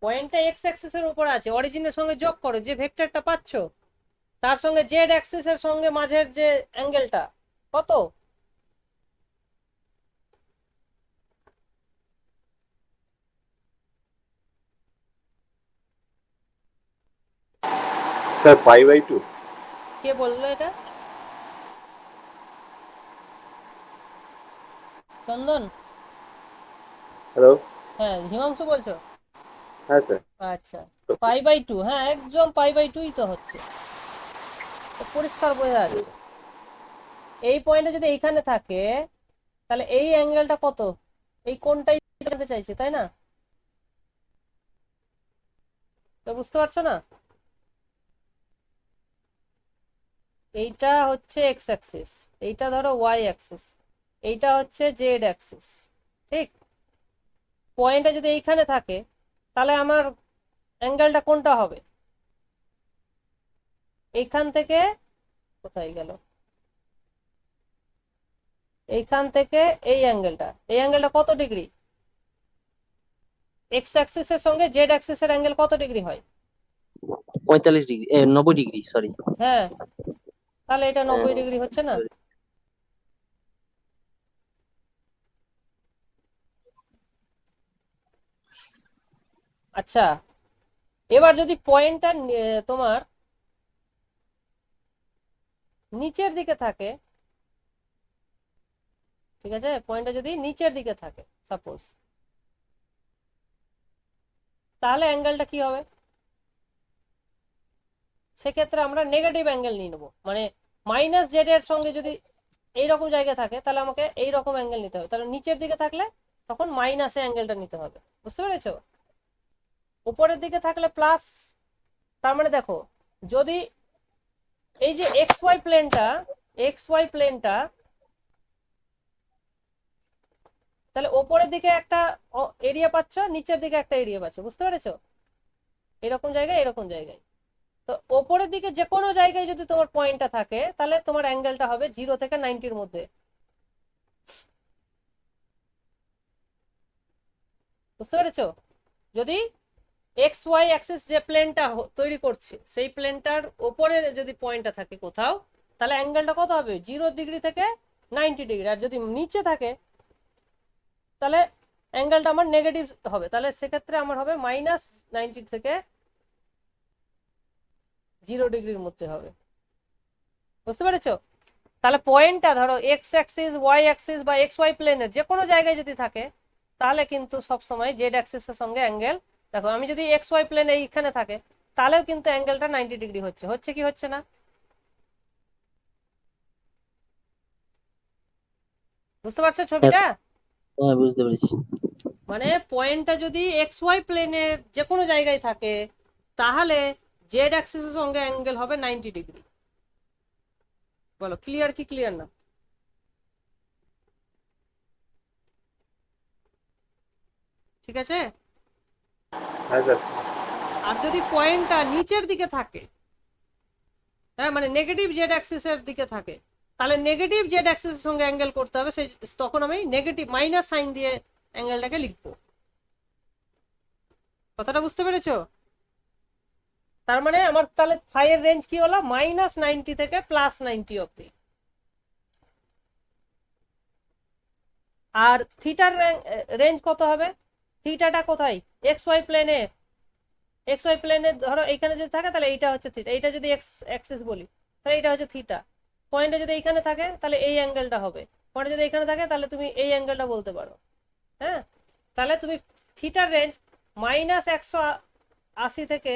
পয়েন্টটা এক্স অ্যাক্সিসের উপরে আছে, অরিজিনের সঙ্গে যোগ করো, যে ভেক্টরটা পাচ্ছ তার সঙ্গে জেড অ্যাক্সিসের সঙ্গে মাঝের যে অ্যাঙ্গেলটা কত? স্যার π/2। কে বললো এটা? চন্দন? হ্যালো। হ্যাঁ, হিমাংশু বলছো? হ্যাঁ স্যার। আচ্ছা, π/2, হ্যাঁ একদম π/2ই তো হচ্ছে, তো পরিষ্কার বোঝা যাচ্ছে। এই পয়েন্টে যদি এইখানে থাকে তাহলে এই অ্যাঙ্গেলটা কত, এই কোণটাই জানতে চাইছে, তাই না? তো বুঝতে পারছো না? এইটা হচ্ছে এক্স অ্যাক্সিস, এইটা ধরো ওয়াই অ্যাক্সিস, এইটা হচ্ছে জেড অ্যাক্সিস, ঠিক? পয়েন্টটা যদি এইখানে থাকে তাহলে আমার অ্যাঙ্গেলটা কোনটা হবে? এইখান থেকে কোথায় গেল, এইখান থেকে এই অ্যাঙ্গেলটা কত ডিগ্রি? এক্স অ্যাক্সিসের সঙ্গে জেড অ্যাক্সিসের অ্যাঙ্গেল কত ডিগ্রি হয়? 45 ডিগ্রি, 90 ডিগ্রি, সরি। হ্যাঁ, তাহলে এটা 90 ডিগ্রি হচ্ছে না? আচ্ছা, এবার যদি পয়েন্টটা তোমার নিচের দিকে থাকে, ঠিক আছে, পয়েন্টটা যদি নিচের দিকে থাকে সাপোজ, তাহলে অ্যাঙ্গেলটা কি হবে? সেক্ষেত্রে আমরা নেগেটিভ অ্যাঙ্গেল নিয়ে নেবো, মানে মাইনাস জেড এর সঙ্গে যদি এইরকম জায়গায় থাকে তাহলে আমাকে এইরকম অ্যাঙ্গেল নিতে হবে, তাহলে নিচের দিকে থাকলে তখন মাইনাসে অ্যাঙ্গেলটা নিতে হবে, বুঝতে পেরেছো? উপরের দিকে থাকলে প্লাস। তার মানে দেখো, যদি এই যে এক্স ওয়াই প্লেনটা, তাহলে ওপরের দিকে একটা এরিয়া পাচ্ছ, নিচের দিকে একটা এরিয়া পাচ্ছ, বুঝতে পেরেছো? এরকম জায়গায় এরকম জায়গায়, তো ওপরের দিকে যে কোনো জায়গায় যদি তোমার পয়েন্টটা থাকে তাহলে তোমার অ্যাঙ্গেলটা হবে 0 থেকে 90-র মধ্যে, বুঝতে পেরেছো? যদি এক্স ওয়াই অ্যাক্সিস যে প্লেনটা তৈরি করছে সেই প্লেনটার ওপরে যদি পয়েন্টটা থাকে কোথাও, তাহলে অ্যাঙ্গেলটা কত হবে? 0 ডিগ্রি থেকে 90 ডিগ্রি। আর যদি নিচে থাকে তাহলে অ্যাঙ্গেলটা আমার নেগেটিভ হবে, তাহলে সেক্ষেত্রে আমার হবে -90 থেকে 0 ডিগ্রির মধ্যে হবে, বুঝতে পেরেছো? তাহলে পয়েন্টটা ধরো এক্স অ্যাক্সিস, ওয়াই অ্যাক্সিস বা এক্স ওয়াই প্লেনের যে কোনো জায়গায় যদি থাকে তাহলে কিন্তু সবসময় জেড অ্যাক্সিসের সঙ্গে অ্যাঙ্গেল, দেখো আমি যদি এক্স ওয়াই প্লেন এইখানে থাকে তাহলেও কিন্তু অ্যাঙ্গেলটা 90 ডিগ্রি হচ্ছে, হচ্ছে কি হচ্ছে না? বুঝতে পারছো ছবিটা? হ্যাঁ, বুঝতে পেরেছি। মানে পয়েন্টটা যদি এক্স ওয়াই প্লেনের যে কোনো জায়গায় থাকে তাহলে জেড অ্যাক্সিসের সঙ্গে অ্যাঙ্গেল হবে 90 ডিগ্রি। বলো ক্লিয়ার কি ক্লিয়ার না? ঠিক আছে। হ্যাঁ স্যার। আর যদি পয়েন্টটা নিচের দিকে থাকে, হ্যাঁ মানে নেগেটিভ জেড অ্যাক্সিসের দিকে থাকে, তাহলে নেগেটিভ জেড অ্যাক্সিসের সঙ্গে অ্যাঙ্গেল করতে হবে, সেই তখন আমি নেগেটিভ মাইনাস সাইন দিয়ে অ্যাঙ্গেলটাকে লিখবো। কথাটা বুঝতে পেরেছো? তার মানে আমার তাহলে ফাই এর রেঞ্জ কি হলো? -90 থেকে +90 অব্দি। আর থিটার রেঞ্জ কত হবে? থিটাটা কোথায়? এক্স ওয়াই প্লেনে ধরো এইখানে যদি থাকে তাহলে এইটা হচ্ছে থিটা, এইটা যদি এক্স অ্যাক্সিস বলি তাহলে এইটা হচ্ছে থিটা। পয়েন্টে যদি এইখানে থাকে তাহলে এই অ্যাঙ্গেলটা হবে, পয়েন্টে যদি এইখানে থাকে তাহলে তুমি এই অ্যাঙ্গেলটা বলতে পারো। হ্যাঁ, তাহলে তুমি থিটার রেঞ্জ -180 থেকে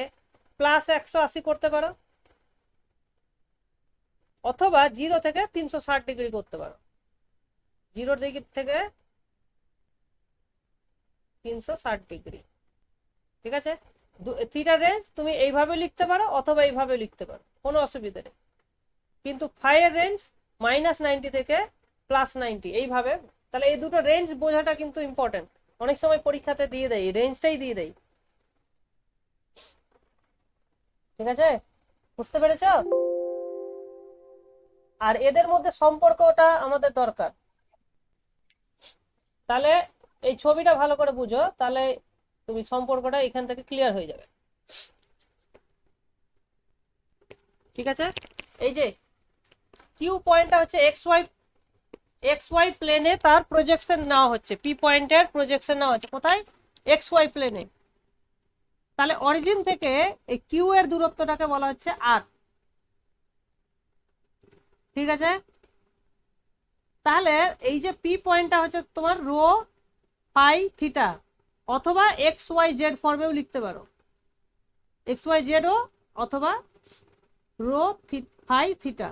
+180 করতে পারো, অথবা 0 থেকে 360 ডিগ্রি করতে পারো, 0 ডিগ্রি থেকে 360 ডিগ্রি। ঠিক আছে, থিটার রেঞ্জ তুমি এইভাবে লিখতে পারো অথবা এইভাবে লিখতে পারো, কোনো অসুবিধা নেই। কিন্তু ফাই এর রেঞ্জ -90 থেকে +90 এইভাবে। তাহলে এই দুটো রেঞ্জ বোঝাটা কিন্তু ইম্পর্টেন্ট, অনেক সময় পরীক্ষাতে দিয়ে দেয় রেঞ্জটাই দিয়ে দেয়। ঠিক আছে, বুঝতে পেরেছ? আর এদের মধ্যে সম্পর্কটা আমাদের দরকার, তাহলে এই ছবিটা ভালো করে বুঝো, তাহলে তুমি সম্পর্কটা এখান থেকে ক্লিয়ার হয়ে যাবে। ঠিক আছে, এই যে কিউ পয়েন্টটা হচ্ছে এক্স ওয়াই প্লেনে তার প্রজেকশন নেওয়া হচ্ছে, পি পয়েন্টের প্রজেকশন নেওয়া হচ্ছে কোথায়? এক্স ওয়াই প্লেনে। তাহলে অরিজিন থেকে এই কিউ এর দূরত্বটাকে বলা হচ্ছে আর। ঠিক আছে, তাহলে এই যে পি পয়েন্টটা হচ্ছে তোমার রো ফাই থিটা, অথবা এক্স ওয়াই জেড ফর্মেও লিখতে পারো, এক্স ওয়াই জেড ও, অথবা রো ফাই থিটা।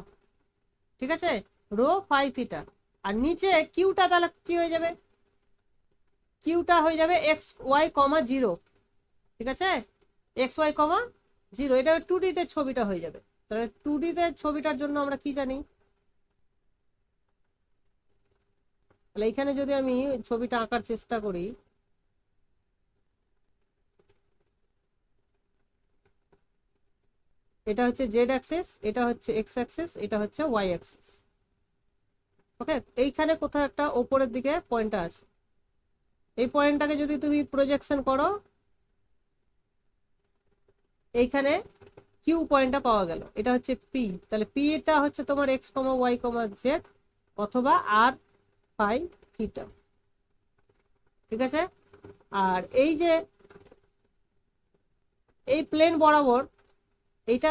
ঠিক আছে, রো ফাই থিটা। আর নিচে কিউটা তাহলে কি হয়ে যাবে, কিউটা হয়ে যাবে এক্স ওয়াই কমা জিরো। ঠিক আছে, এক্স ওয়াই কমা জিরো, এটা 2D তে ছবিটা হয়ে যাবে। তাহলে 2D তে ছবিটার জন্য আমরা কি জানি, তাহলে এইখানে যদি আমি ছবিটা আঁকার চেষ্টা করি, এটা হচ্ছে জেড অ্যাক্সিস, এটা হচ্ছে এক্স অ্যাক্সিস, এটা হচ্ছে ওয়াই অ্যাক্সিস। ওকে, এইখানে কোথাও একটা ওপরের দিকে পয়েন্টটা আছে, এই পয়েন্টটাকে যদি তুমি প্রজেকশন করো, এইখানে কিউ পয়েন্টটা পাওয়া গেল, এটা হচ্ছে পি। তাহলে পি এটা হচ্ছে তোমার এক্স কমা ওয়াই কমা জেড, অথবা আর ফাই থিটা। ঠিক আছে, আর এই যে এই প্লেন বরাবর এইটা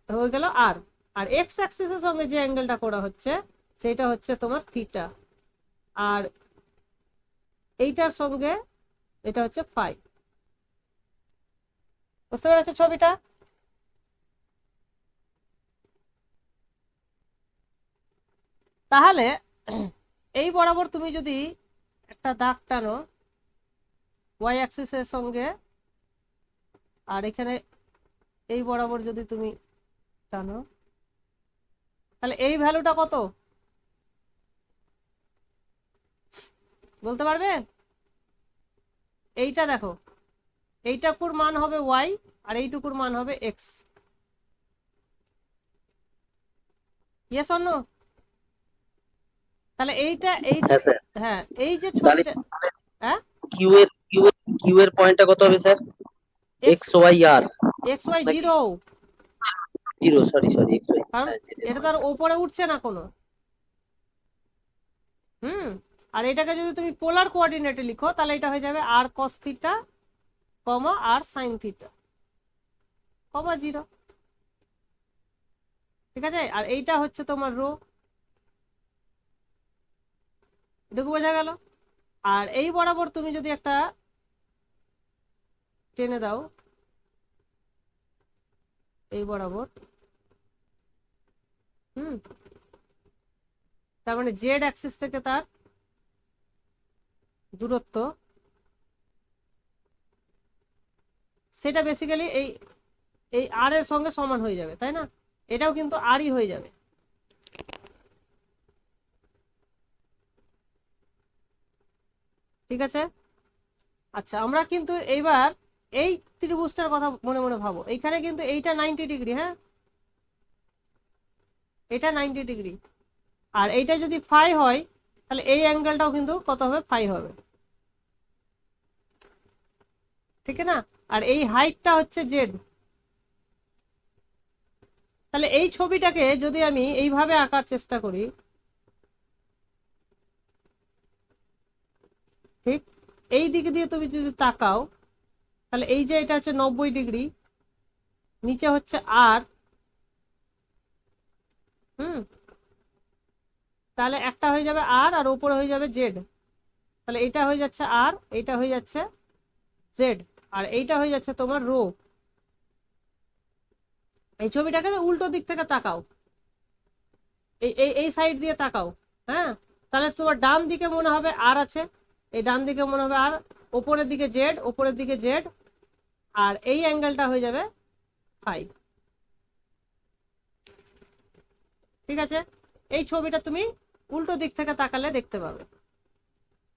হয়ে গেল আর। আর এক্স অ্যাক্সিসের সঙ্গে যে অ্যাঙ্গেলটা করা হচ্ছে সেটা হচ্ছে তোমার থিটা, আর এইটার সঙ্গে এটা হচ্ছে ফাই। বুঝতে পেরেছো ছবিটা? তাহলে এই বরাবর তুমি যদি একটা দাগ টানো ওয়াই অ্যাক্সিসের সঙ্গে, আর এখানে এই বরাবর যদি তুমি টানো, তাহলে এই ভ্যালুটা কত বলতে পারবে? এইটা দেখো, এইটাকুর মান হবে ওয়াই, আর এইটুকুর মান হবে এক্স। Yes or no? তাহলে এইটা এই, হ্যাঁ স্যার। হ্যাঁ এই যে তাহলে ছবিটা, হ্যাঁ কিউ এর পয়েন্টটা কত হবে স্যার? এক্স, এক্স ওয়াই আর এক্স ওয়াই নাকি zero, zero? Sorry x y. কারণ এটা তো আর ওপরে উঠছে না কোনো। আর এটাকে যদি তুমি পোলার কোঅর্ডিনেটে লিখো, তাহলে এটা হয়ে যাবে আর কস থিটা কমা আর সাইন থিটা কমা জিরো। ঠিক আছে, আর এইটা হচ্ছে তোমার রো, এটুকু বোঝা গেল। আর এই বরাবর তুমি যদি একটা টেনে দাও, এই বরাবর, তার মানে জেড অ্যাক্সিস থেকে তার দূরত্ব, সেটা বেসিক্যালি এই এই আর এর সঙ্গে সমান হয়ে যাবে, তাই না? এটাও কিন্তু আরই হয়ে যাবে। ঠিক আছে, আচ্ছা আমরা কিন্তু এইবার এই ত্রিভুজটার কথা মনে মনে ভাবো, এইখানে কিন্তু এইটা 90 ডিগ্রি, হ্যাঁ এটা 90 ডিগ্রি, আর এইটা যদি ফাই হয় তাহলে এই অ্যাঙ্গেলটাও কিন্তু কত হবে, ফাই হবে। ঠিক না? আর এই হাইটটা হচ্ছে জেড। তাহলে এই ছবিটাকে যদি আমি এইভাবে আঁকার চেষ্টা করি, ঠিক এই দিক দিয়ে তুমি যদি তাকাও, তাহলে এই যে এটা হচ্ছে 90 ডিগ্রি, নিচে হচ্ছে আর, তাহলে একটা হয়ে যাবে আর, আর উপরে হয়ে যাবে জেড। তাহলে এটা হয়ে যাচ্ছে আর, এইটা হয়ে যাচ্ছে জেড, আর এইটা হয়ে যাচ্ছে তোমার রো। এই ছবিটাকে উল্টো দিক থেকে তাকাও, এই এই এই সাইড দিয়ে তাকাও, হ্যাঁ তাহলে তোমার ডান দিকে মনে হবে আর আছে, এই ডান দিকে মনে হবে আর, ওপরের দিকে জেড, ওপরের দিকে জেড, আর এই অ্যাঙ্গেলটা হয়ে যাবে ফাই। ঠিক আছে, এই ছবিটা তুমি উল্টো দিক থেকে তাকালে দেখতে পাবে।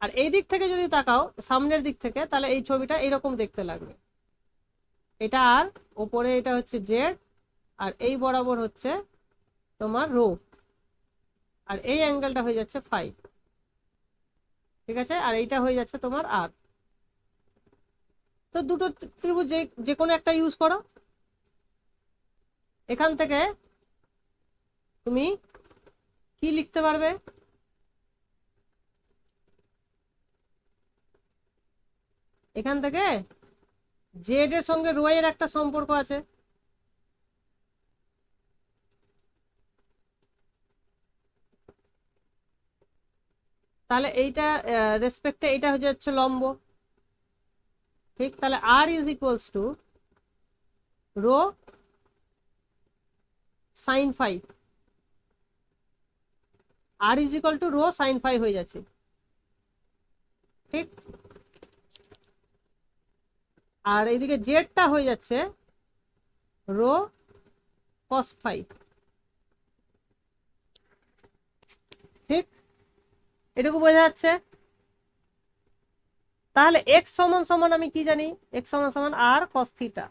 আর এই দিক থেকে যদি তাকাও সামনের দিক থেকে, তাহলে এই ছবিটা এরকম দেখতে লাগবে। এটা আর, ওপরে এটা হচ্ছে জেড, আর এই বরাবর হচ্ছে তোমার রো, আর এই অ্যাঙ্গেলটা হয়ে যাচ্ছে ফাই। ঠিক আছে, আর এইটা হয়ে যাচ্ছে তোমার আর। তো দুটো ত্রিভুজ যে কোনো একটা ইউজ করো, এখান থেকে তুমি কি লিখতে পারবে, এখান থেকে জেড এর সঙ্গে রো এর একটা সম্পর্ক আছে, তাহলে এইটা রেসপেক্টে এইটা হচ্ছে লম্ব, ঠিক। তাহলে r is equals to rho sine phi, r is equal to rho sine phi হয়ে যাচ্ছে, ঠিক। আর এইদিকে জেডটা হয়ে যাচ্ছে রো কস ফাই, ঠিক। এটুকু বোঝা যাচ্ছে। তাহলে এক্স সমান সমান আমি কি জানি, এক্স সমান সমান আর কস থিটা,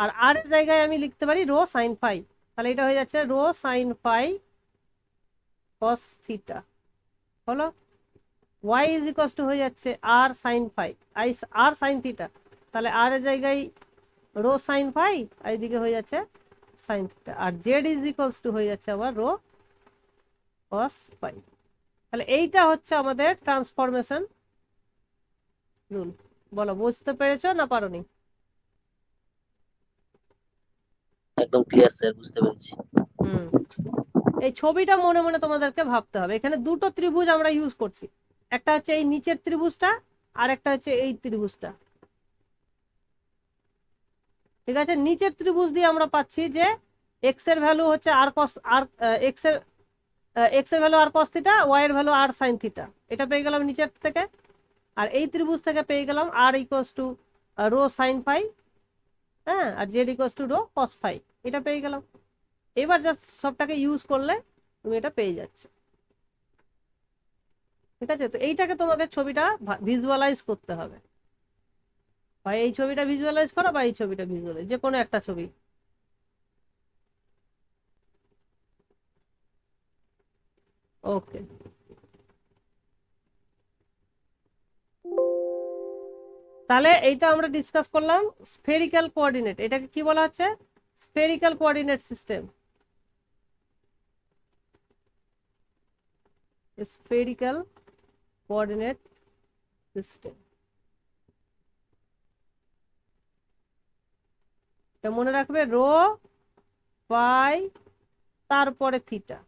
আর আর এর জায়গায় আমি লিখতে পারি রো সাইন ফাই, তাহলে এটা হয়ে যাচ্ছে rho sine phi cos theta হলো। ওয়াই ইজ ইকুয়ালস টু হয়ে যাচ্ছে আর সাইন ফাই, আর সাইন থিটা, তাহলে আর এর জায়গায় রো সাইন ফাই, আর এদিকে হয়ে যাচ্ছে সাইন থিটা, আর জেড ইজ ইকুয়ালস টু হয়ে যাচ্ছে আবার রো কস ফাই। তাহলে এইটা হচ্ছে আমাদের ট্রান্সফরমেশন রুল। বলো, বুঝতে পেরেছো না পারোনি? একদম ক্লিয়ার স্যার, বুঝতে পেরেছি। হুম, এই ছবিটা মনে মনে তোমাদেরকে ভাবতে হবে। এখানে দুটো ত্রিভুজ আমরা ইউজ করছি, একটা হচ্ছে এই নিচের ত্রিভুজটা, আর একটা হচ্ছে এই ত্রিভুজটা, ঠিক আছে। নিচের ত্রিভুজ দিয়ে আমরা পাচ্ছি যে এক্স এর ভ্যালু হচ্ছে আর কস, আর এক্স এর ভ্যালু আর কস থিটা, ওয়াই এর ভ্যালু আর সাইন থিটা, এটা পেয়ে গেলাম নিচের থেকে। আর এই ত্রিভুজ থেকে পেয়ে গেলাম r equals to rho sine phi, হ্যাঁ, আর z equals to rho cos phi, এটা পেয়ে গেলাম। এবার জাস্ট সবটাকে ইউজ করলে তুমি এটা পেয়ে যাচ্ছ, ঠিক আছে। তো এইটাকে তোমাকে ছবিটা ভিজুয়ালাইজ করতে হবে, হয় এই ছবিটা ভিজুয়ালাইজ করো বা এই ছবিটা ভিজুয়ালাইজ, যে কোনো একটা ছবি। ওকে, তাহলে এইটা আমরা ডিসকাস করলাম স্ফেরিক্যাল কোঅর্ডিনেট। এটাকে কি বলা হচ্ছে? Spherical coordinate system. Spherical coordinate system, এটা মনে রাখবে, রো ফাই তারপরে থিটা,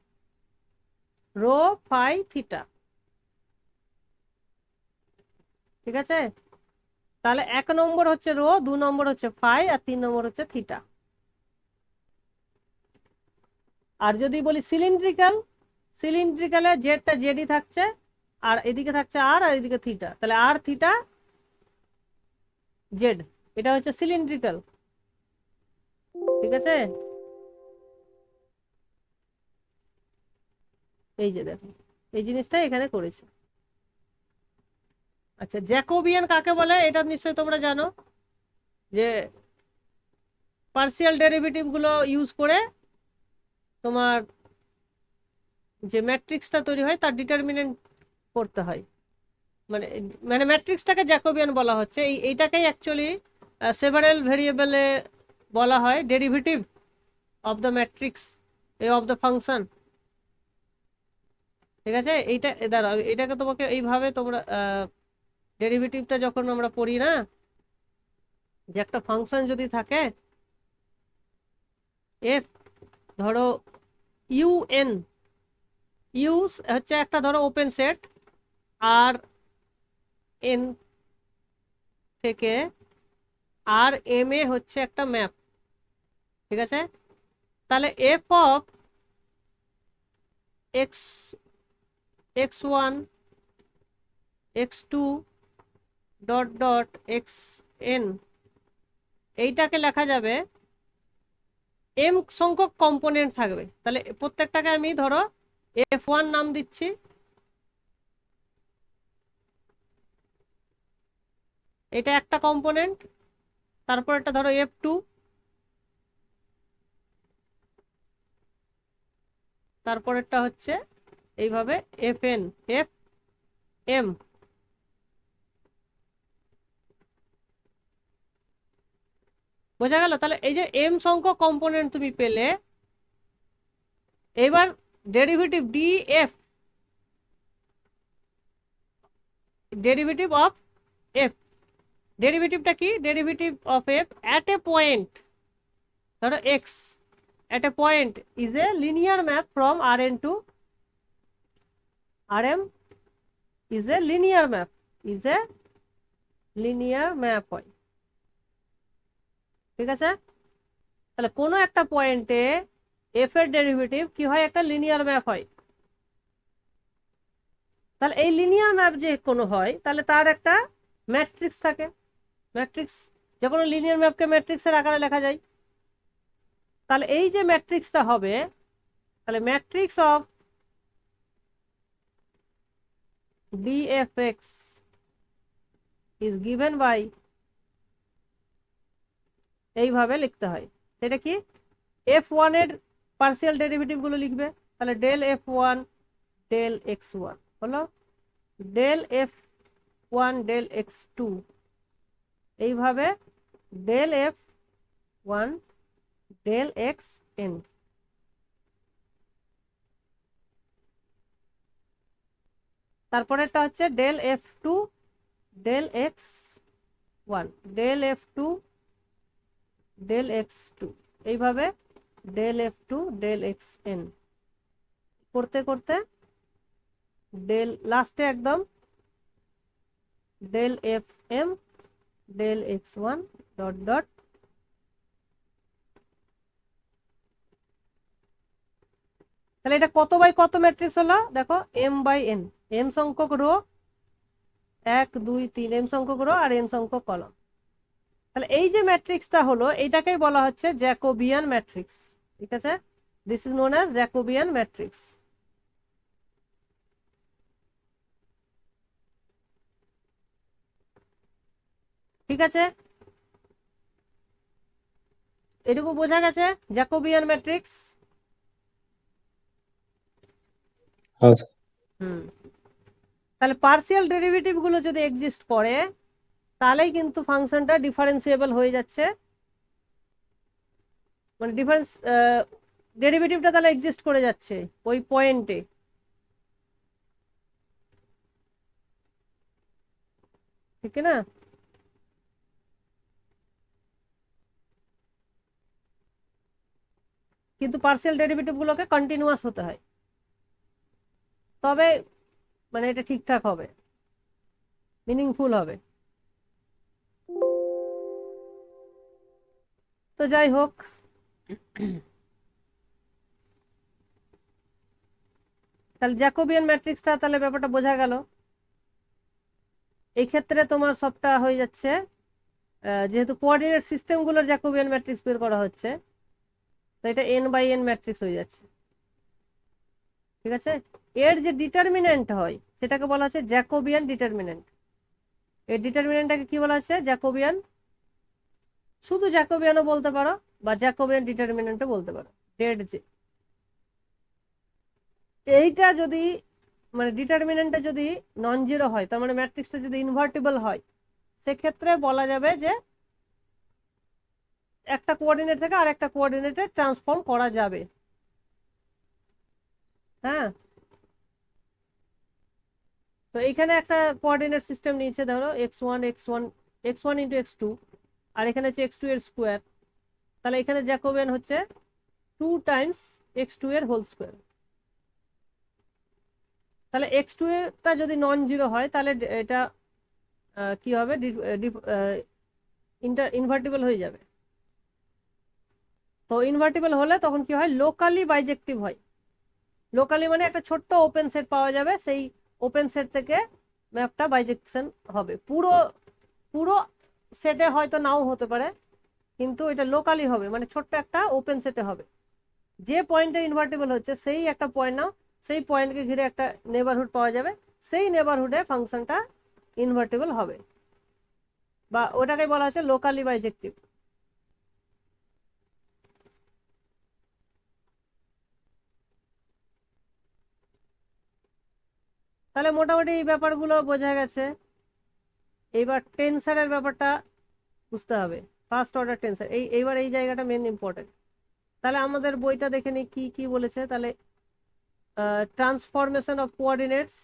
রো ফাই থিটা, ঠিক আছে। তাহলে 1 নম্বর হচ্ছে রো, 2 নম্বর হচ্ছে ফাই, আর 3 নম্বর হচ্ছে থিটা। আর যদি বলি সিলিন্ড্রিক্যাল, সিলিন্ড্রিক্যালে জেডটা জেডই থাকছে, আর এদিকে থাকছে আর এদিকে থিটা, তাহলে আর থিটা জেড, এটা হচ্ছে সিলিন্ড্রিক্যাল, ঠিক আছে। এই যে দেখো, এই জিনিসটা এখানে করেছে। আচ্ছা, জ্যাকোবিয়ান কাকে বলে এটা নিশ্চয়ই তোমরা জানো, যে পার্সিয়াল ডেরিভেটিভ গুলো ইউজ করে তোমার যে ম্যাট্রিক্সটা তৈরি হয় তার ডিটারমিনেন্ট করতে হয়, মানে মানে ম্যাট্রিক্সটাকে জ্যাকোবিয়ান বলা হচ্ছে। এইটাকেই অ্যাকচুয়ালি সেভারেল ভেরিয়েবলে বলা হয় derivative of the matrix of the function, ঠিক আছে। এইটা দাঁড়াও, এটাকে তোমাকে এইভাবে তোমরা ডেরিভেটিভটা যখন আমরা পড়ি না, যে একটা ফাংশন যদি থাকে এফ, ধরো ইউএন, ইউ হচ্ছে একটা ধরো ওপেন সেট, আর এন থেকে আর এম এ হচ্ছে একটা ম্যাপ, ঠিক আছে। তাহলে f of x, x one, x two dot dot x n, এইটাকে লেখা যাবে এম সংখ্যক কম্পোনেন্ট থাকবে। তাহলে প্রত্যেকটাকে আমি ধরো F1 নাম দিচ্ছি, এটা একটা কম্পোনেন্ট। তারপর এটা ধরো F2, তারপরেরটা হচ্ছে এইভাবে Fn, Fm, বোঝা গেল? তাহলে এই যে এম সংখ্যক কম্পোনেন্ট তুমি পেলে, এবার derivative df, derivative of f, ডেরিভেটিভটা কি? Derivative of f at a point, ধরো x at a point is a linear map from R N to R M, is a linear map, is a linear map হয়। ঠিক আছে, তাহলে কোনো একটা পয়েন্টে এফ এর ডেরিভেটিভ কি হয়? একটা লিনিয়ার ম্যাপ হয়। তাহলে এই লিনিয়ার ম্যাপ যে কোনো হয়, তাহলে তার একটা ম্যাট্রিক্স থাকে। ম্যাট্রিক্স, যে কোনো লিনিয়ার ম্যাপকে ম্যাট্রিক্সের আকারে লেখা যায়। তাহলে এই যে ম্যাট্রিক্সটা হবে, তাহলে matrix of dfx is given by, এইভাবে লিখতে হয়। সেটা কি? f1 এর পার্সিয়াল ডেরিভেটিভ গুলো লিখবে, তাহলে ডেল f1 ডেল x1 হলো ডেল f1 ডেল x2, এইভাবে ডেল f1 ডেল xn। তারপরেরটা হচ্ছে del f2 del x1 del f2 del x2, এইভাবে ডেল f2 ডেল xn করতে করতে ডেল লাস্টে একদম del fm del x1 dot dot. তাহলে এটা কত বাই কত ম্যাট্রিক্স হলো? দেখো m বাই n, m সংখ্যক রো, 1 2 3 m সংখ্যক রো আর n সংখ্যক কলাম। তাহলে এই যে ম্যাট্রিক্সটা হলো, এইটাকেই বলা হচ্ছে জ্যাকোবিয়ান ম্যাট্রিক্স। ঠিক আছে, this is known as Jacobian matrix. ঠিক আছে, এটুকু বোঝা গেছে জ্যাকোবিয়ান ম্যাট্রিক্স। হ্যাঁ স্যার। হুম, তাহলে পার্সিয়াল ডেরিভেটিভ গুলো যদি এক্সিস্ট করে, তাহলেই কিন্তু ফাংশনটা ডিফারেন্সিয়েবল হয়ে যাচ্ছে, মানে ডিফারেন্স ডেরিভেটিভটা তাহলে এক্সিস্ট করে যাচ্ছে ওই পয়েন্টে। ঠিক না? কিন্তু পার্সিয়াল ডেরিভেটিভ গুলোকে কন্টিনিউয়াস হতে হয়, তবে মানে এটা ঠিকঠাক হবে, মিনিংফুল হবে। তো যাই হোক, তাহলে জ্যাকোবিয়ান ম্যাট্রিক্সটা তাহলে ব্যাপারটা বোঝা গেল। এই ক্ষেত্রে তোমার সবটা হয়ে যাচ্ছে, যেহেতু কোঅর্ডিনেট সিস্টেমগুলোর জ্যাকোবিয়ান ম্যাট্রিক্স বের করা হচ্ছে, তো এটা n বাই n ম্যাট্রিক্স হয়ে যাচ্ছে। ঠিক আছে, এর যে ডিটারমিনেন্ট হয় সেটাকে বলা হচ্ছে জ্যাকোবিয়ান ডিটারমিনেন্ট। এর ডিটারমিনেন্টটাকে কি বলা হচ্ছে? জ্যাকোবিয়ান, শুধু জ্যাকোবিয়ানও বলতে পারো বা জ্যাকোবিয়ান ডিটারমিনেন্টও বলতে পারো। ডেড যে এইটা যদি মানে ডিটারমিনেন্টটা যদি নন জিরো হয়, তার মানে ম্যাট্রিক্সটা যদি ইনভার্টিবল হয়, সেক্ষেত্রে বলা যাবে যে একটা কোঅর্ডিনেট থেকে আর একটা কোঅর্ডিনেটে ট্রান্সফর্ম করা যাবে। হ্যাঁ, তো এইখানে একটা কোঅর্ডিনেট সিস্টেম নিয়েছে, ধরো x1 x1 x1 into x2, আর এখানে হচ্ছে x2 এর স্কোয়ার। তাহলে এখানে জ্যাকোবিয়ান হচ্ছে 2 টাইমস x2 এর হোল স্কোয়ার। তাহলে x2 টা যদি নন জিরো হয়, তাহলে এটা কি হবে? ইনভার্টিবল হয়ে যাবে। তো ইনভার্টিবল হলে তখন কি হয়? লোকালি বাইজেক্টিভ হয়। লোকালি মানে একটা ছোট্ট ওপেন সেট পাওয়া যাবে, সেই ওপেন সেট থেকে ম্যাপটা বাইজেকশন হবে। পুরো পুরো সেটে হয়তো নাও হতে পারে, কিন্তু এটা লোকালি হবে, মানে ছোট্ট একটা ওপেন সেটে হবে। যে পয়েন্টে ইনভার্টিবল হচ্ছে সেই একটা পয়েন্ট নাও, সেই পয়েন্টকে ঘিরে একটা নেবারহুড পাওয়া যাবে, সেই নেবারহুডে ফাংশনটা ইনভার্টিবল হবে, বা ওটাকে বলা হচ্ছে লোকালি বাইজেক্টিভ। তাহলে মোটামুটি এই ব্যাপারগুলো বোঝা গেছে। এইবার টেন্সারের ব্যাপারটা বুঝতে হবে, ফার্স্ট অর্ডার টেন্সার। এইবার এই জায়গাটা মেন ইম্পর্টেন্ট। তাহলে আমাদের বইটা দেখে নিই কি কি বলেছে। তাহলে ট্রান্সফরমেশন অফ কোঅর্ডিনেটস,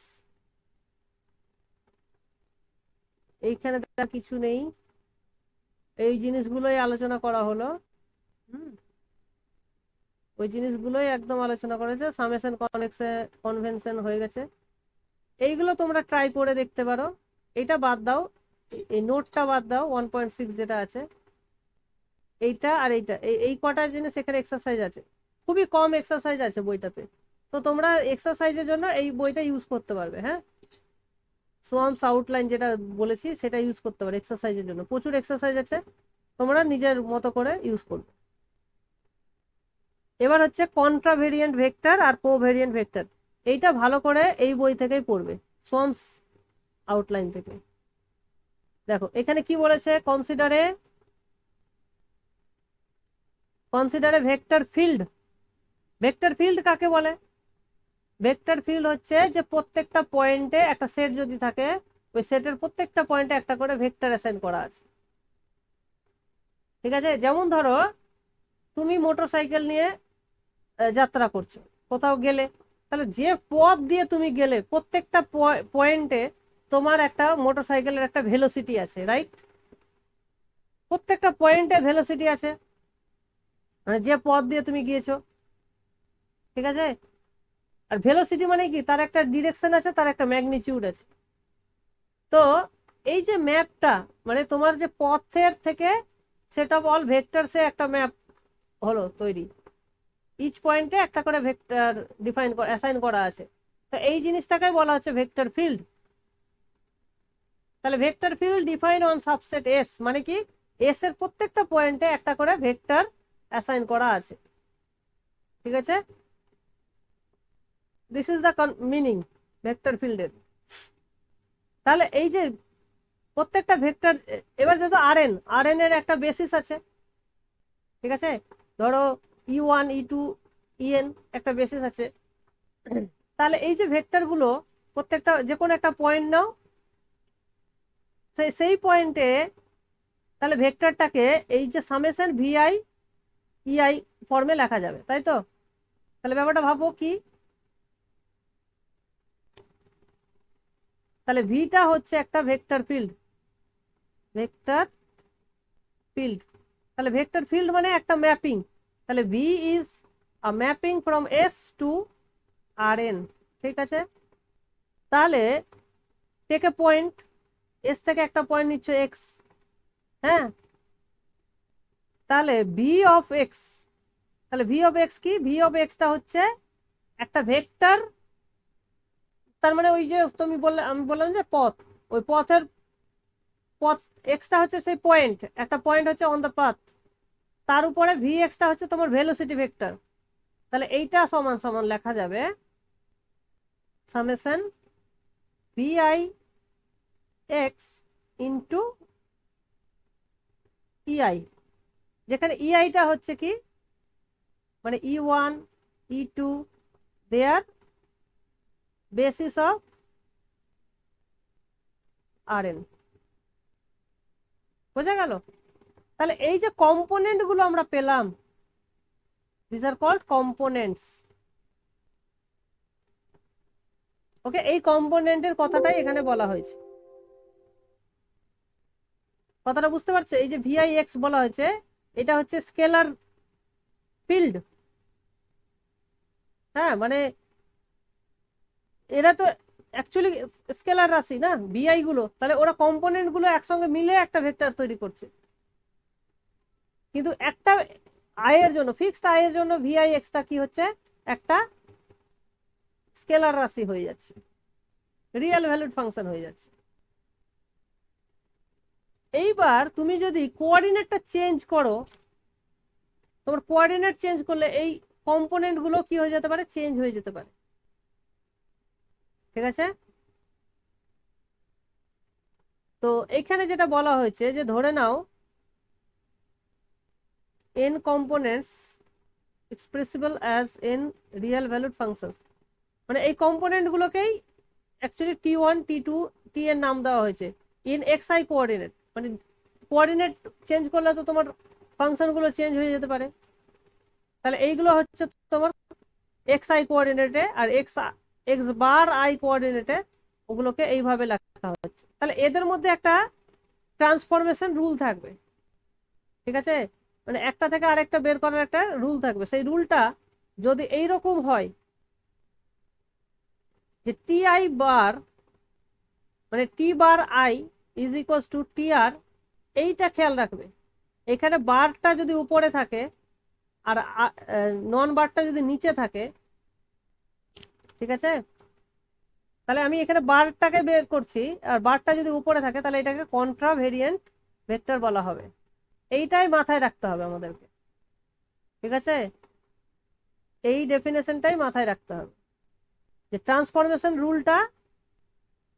এইখানে কিছু নেই। এই জিনিসগুলোই আলোচনা করা হলো। ওই জিনিসগুলোই একদম আলোচনা করেছে, সামেশন কনভেনশন হয়ে গেছে। এইগুলো তোমরা ট্রাই করে দেখতে পারো। এটা বাদ দাও, এই নোটটা বাদ দাও, 1.6 যেটা আছে এইটা আর এইটা, এই কটা জিনিস এখানে এক্সারসাইজ আছে, খুবই কম এক্সারসাইজ আছে বইটাতে। তো তোমরা এক্সারসাইজের জন্য এই বইটা ইউজ করতে পারবে। হ্যাঁ, সোয়ামস আউটলাইন যেটা বলেছি সেটা ইউজ করতে পারো এক্সারসাইজের জন্য, প্রচুর এক্সারসাইজ আছে, তোমরা নিজের মতো করে ইউজ করবে। এবার হচ্ছে কন্ট্রাভেরিয়েন্ট ভেক্টর আর কোভেরিয়েন্ট ভেক্টর। এইটা ভালো করে এই বই থেকেই পড়বে, সোয়ামস আউটলাইন থেকে। দেখো এখানে কি বলেছে, কনসিডারে ভেক্টর ফিল্ড। ভেক্টর ফিল্ড কাকে বলে? ভেক্টর ফিল্ড হচ্ছে যে প্রত্যেকটা পয়েন্টে একটা সেট যদি থাকে, ওই সেটের প্রত্যেকটা পয়েন্টে একটা করে ভেক্টর অ্যাসাইন করা আছে। ঠিক আছে, যেমন ধরো তুমি মোটরসাইকেল নিয়ে যাত্রা করছো, কোথাও গেলে, তাহলে যে পথ দিয়ে তুমি গেলে প্রত্যেকটা পয়েন্টে তোমার একটা মোটরসাইকেলের একটা ভেলোসিটি আছে, রাইট? প্রত্যেকটা পয়েন্টে ভেলোসিটি আছে, মানে যে পথ দিয়ে তুমি গিয়েছো। ঠিক আছে, আর ভেলোসিটি মানে কি, তার একটা ডিরেকশন আছে, তার একটা ম্যাগনিটিউড আছে। তো এই যে ম্যাপটা, মানে তোমার যে পথের থেকে সেট অফ অল ভেক্টরসে একটা ম্যাপ হলো তৈরি, ইচ পয়েন্টে একটা করে ভেক্টর অ্যাসাইন করা আছে। তো এই জিনিসটাকে বলা হচ্ছে ভেক্টর ফিল্ড। তাহলে vector field define on subset S, মানে কি এস এর প্রত্যেকটা পয়েন্টে একটা করে ভেক্টর অ্যাসাইন করা আছে। ঠিক আছে, this is the meaning vector ফিল্ডের। তাহলে এই যে প্রত্যেকটা ভেক্টর, এবার যেহেতু আর এন এর একটা বেসিস আছে, ঠিক আছে, ধরো E1 E2 En একটা বেসিস আছে। তাহলে এই যে ভেক্টর গুলো প্রত্যেকটা যে কোনো একটা পয়েন্ট নাও, সেই পয়েন্টে তাহলে ভেক্টরটাকে এই যে সামেশন VI EI ফর্মে লেখা যাবে, তাই তো? তাহলে ব্যাপারটা ভাবো কি, তাহলে ভিটা হচ্ছে একটা ভেক্টর ফিল্ড, তাহলে ভেক্টর ফিল্ড মানে একটা ম্যাপিং। তাহলে v is a mapping from s to RN। ঠিক আছে, তাহলে টেক এ পয়েন্ট, এস থেকে একটা পয়েন্ট নিচ্ছ এক্স। হ্যাঁ, তাহলে ভি অফ এক্স, তাহলে ভি অফ এক্স কি, ভি অফ এক্সটা হচ্ছে একটা ভেক্টর, তার মানে ওই যে তুমি বললে, আমি বললাম যে পথ, ওই পথ এক্সটা হচ্ছে সেই পয়েন্ট, একটা পয়েন্ট হচ্ছে অন দ্য পাথ, তার উপরে ভি এক্সটা হচ্ছে তোমার ভেলোসিটি ভেক্টর। তাহলে এইটা সমান সমান লেখা যাবে summation VI x into EI, যেখানে EIটা হচ্ছে কি, মানে E1 E2 there basis of RN। বোঝা গেল? তাহলে এই যে কম্পোনেন্ট গুলো আমরা পেলাম, দিস আর কল্ড কম্পোনেন্টস। ওকে, এই কম্পোনেন্টের কথাটাই এখানে বলা হয়েছে। কথাটা বুঝতে পারছো? এই যে VIX বলা হয়েছে, এটা হচ্ছে স্কেলার ফিল্ড। হ্যাঁ, মানে এরা তো অ্যাকচুয়ালি স্কেলার রাশি না VI গুলো, তাহলে ওরা কম্পোনেন্ট গুলো একসঙ্গে মিলে একটা ভেক্টর তৈরি করছে। কিন্তু একটা আয়ের জন্য, ফিক্সড আয়ের জন্য VIX টা কি হচ্ছে, একটা স্কেলার রাশি হয়ে যাচ্ছে, রিয়েল ভ্যালুড ফাংশন হয়ে যাচ্ছে। এইবার তুমি যদি কোঅর্ডিনেটটা চেঞ্জ করো, তোমার কোঅর্ডিনেট চেঞ্জ করলে এই কম্পোনেন্ট গুলো কি হয়ে যেতে পারে, চেঞ্জ হয়ে যেতে পারে। ঠিক আছে, তো এখানে যেটা বলা হয়েছে যে ধরে নাও n components expressible as n real valued functions, মানে এই কম্পোনেন্ট গুলোকেই অ্যাকচুয়ালি T1 T2 Tn নাম দেওয়া হয়েছে ইন xi কোঅর্ডিনেট। মানে কোঅর্ডিনেট চেঞ্জ করলে তো তোমার ফাংশন গুলো চেঞ্জ হয়ে যেতে পারে। তাহলে এইগুলো হচ্ছে তোমার xi কোঅর্ডিনেটে, R x bar i কোঅর্ডিনেটে ওগুলোকে এইভাবে লেখা হচ্ছে। তাহলে এদের মধ্যে একটা ট্রান্সফরমেশন রুল থাকবে। ঠিক আছে, মানে একটা থেকে আরেকটা বের করার একটা রুল থাকবে। সেই রুলটা যদি এইরকম হয় যে টি আই বার মানে টি bar i is equals two টি আর, এইটা খেয়াল রাখবে। এখানে বারটা যদি উপরে থাকে আর নন বারটা যদি নিচে থাকে, ঠিক আছে, তাহলে আমি এখানে বারটাকে বের করছি আর বারটা যদি উপরে থাকে তাহলে এটাকে কন্ট্রা ভেরিয়েন্ট ভেক্টর বলা হবে। এইটাই মাথায় রাখতে হবে আমাদেরকে, ঠিক আছে, এই ডেফিনেশনটাই মাথায় রাখতে হবে যে ট্রান্সফরমেশন রুলটা,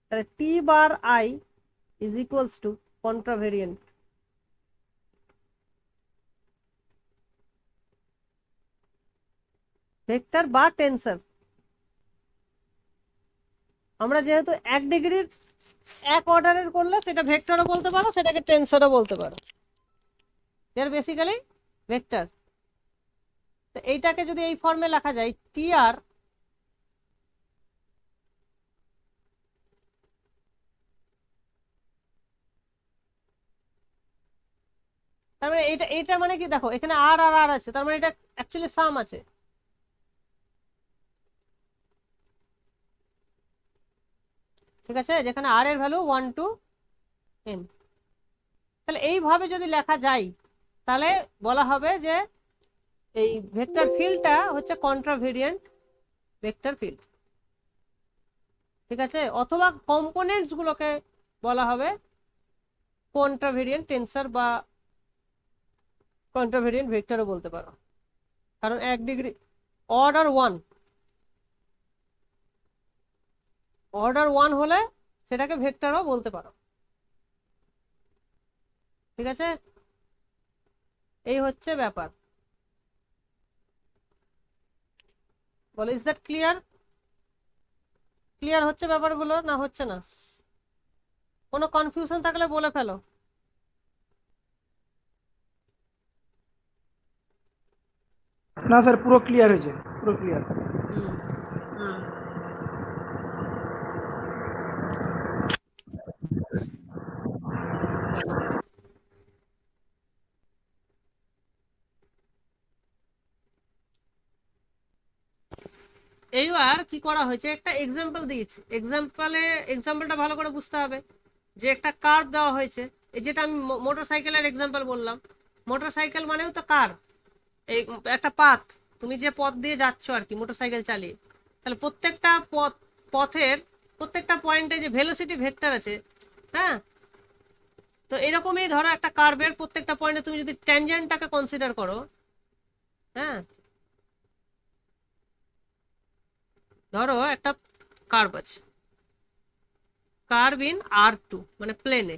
তাহলে t bar i is equals to contravariant. Vector বা টেন্সর, আমরা যেহেতু 1 ডিগ্রির 1 অর্ডারের করলে সেটা ভেক্টরও বলতে পারো, সেটাকে টেন্সরও বলতে পারো, দে আর বেসিক্যালি ভেক্টর। তো এইটাকে যদি এই ফর্মে লেখা যায় টি আর তার মানে এইটা এইটা মানে কি, দেখো এখানে আর আর আর আছে, তার মানে এটা অ্যাকচুয়ালি সাম আছে। ঠিক আছে, যেখানে আর এর ভ্যালু 1 to n। তাহলে এইভাবে যদি লেখা যায় তাহলে বলা হবে যে এই ভেক্টর ফিল্ডটা হচ্ছে কন্ট্রাভেরিয়েন্ট ভেক্টর ফিল্ড। ঠিক আছে, অথবা কম্পোনেন্টস গুলোকে বলা হবে কন্ট্রাভেরিয়েন্ট টেন্সর বা কন্ট্রাভেরিয়েন্ট ভেক্টরও বলতে পারো, কারণ 1 ডিগ্রি অর্ডার 1 হলে সেটাকে ভেক্টরও বলতে পারো। ঠিক আছে, এই হচ্ছে ব্যাপার। বলো, ইজ দ্যাট ক্লিয়ার? ক্লিয়ার হচ্ছে ব্যাপারগুলো না হচ্ছে না? কোনো কনফিউশন থাকলে বলে ফেলো। না স্যার, পুরো ক্লিয়ার হয়েছে, পুরো ক্লিয়ার। হুম, ভালো। এইবার কি করা হয়েছে, একটা এক্সাম্পল দিয়েছি, এক্সাম্পলটা ভালো করে বুঝতে হবে যে একটা কার্ভ দেওয়া হয়েছে। এই যেটা আমি মোটর সাইকেলের এক্সাম্পল বললাম, মোটর সাইকেল মানেও তো কার্ভ, এই একটা পাথ, তুমি যে পথ দিয়ে যাচ্ছ আর কি মোটর সাইকেল চালিয়ে, তাহলে প্রত্যেকটা পথের প্রত্যেকটা পয়েন্টে যে ভেলোসিটি ভেক্টর আছে, হ্যাঁ, তো এরকমই ধরো একটা কার্ভের প্রত্যেকটা পয়েন্টে তুমি যদি ট্যানজেন্টটাকে কনসিডার করো, হ্যাঁ, ধরো একটা কার্ভ আছে, কার্ভ ইন R2 মানে প্লেনে,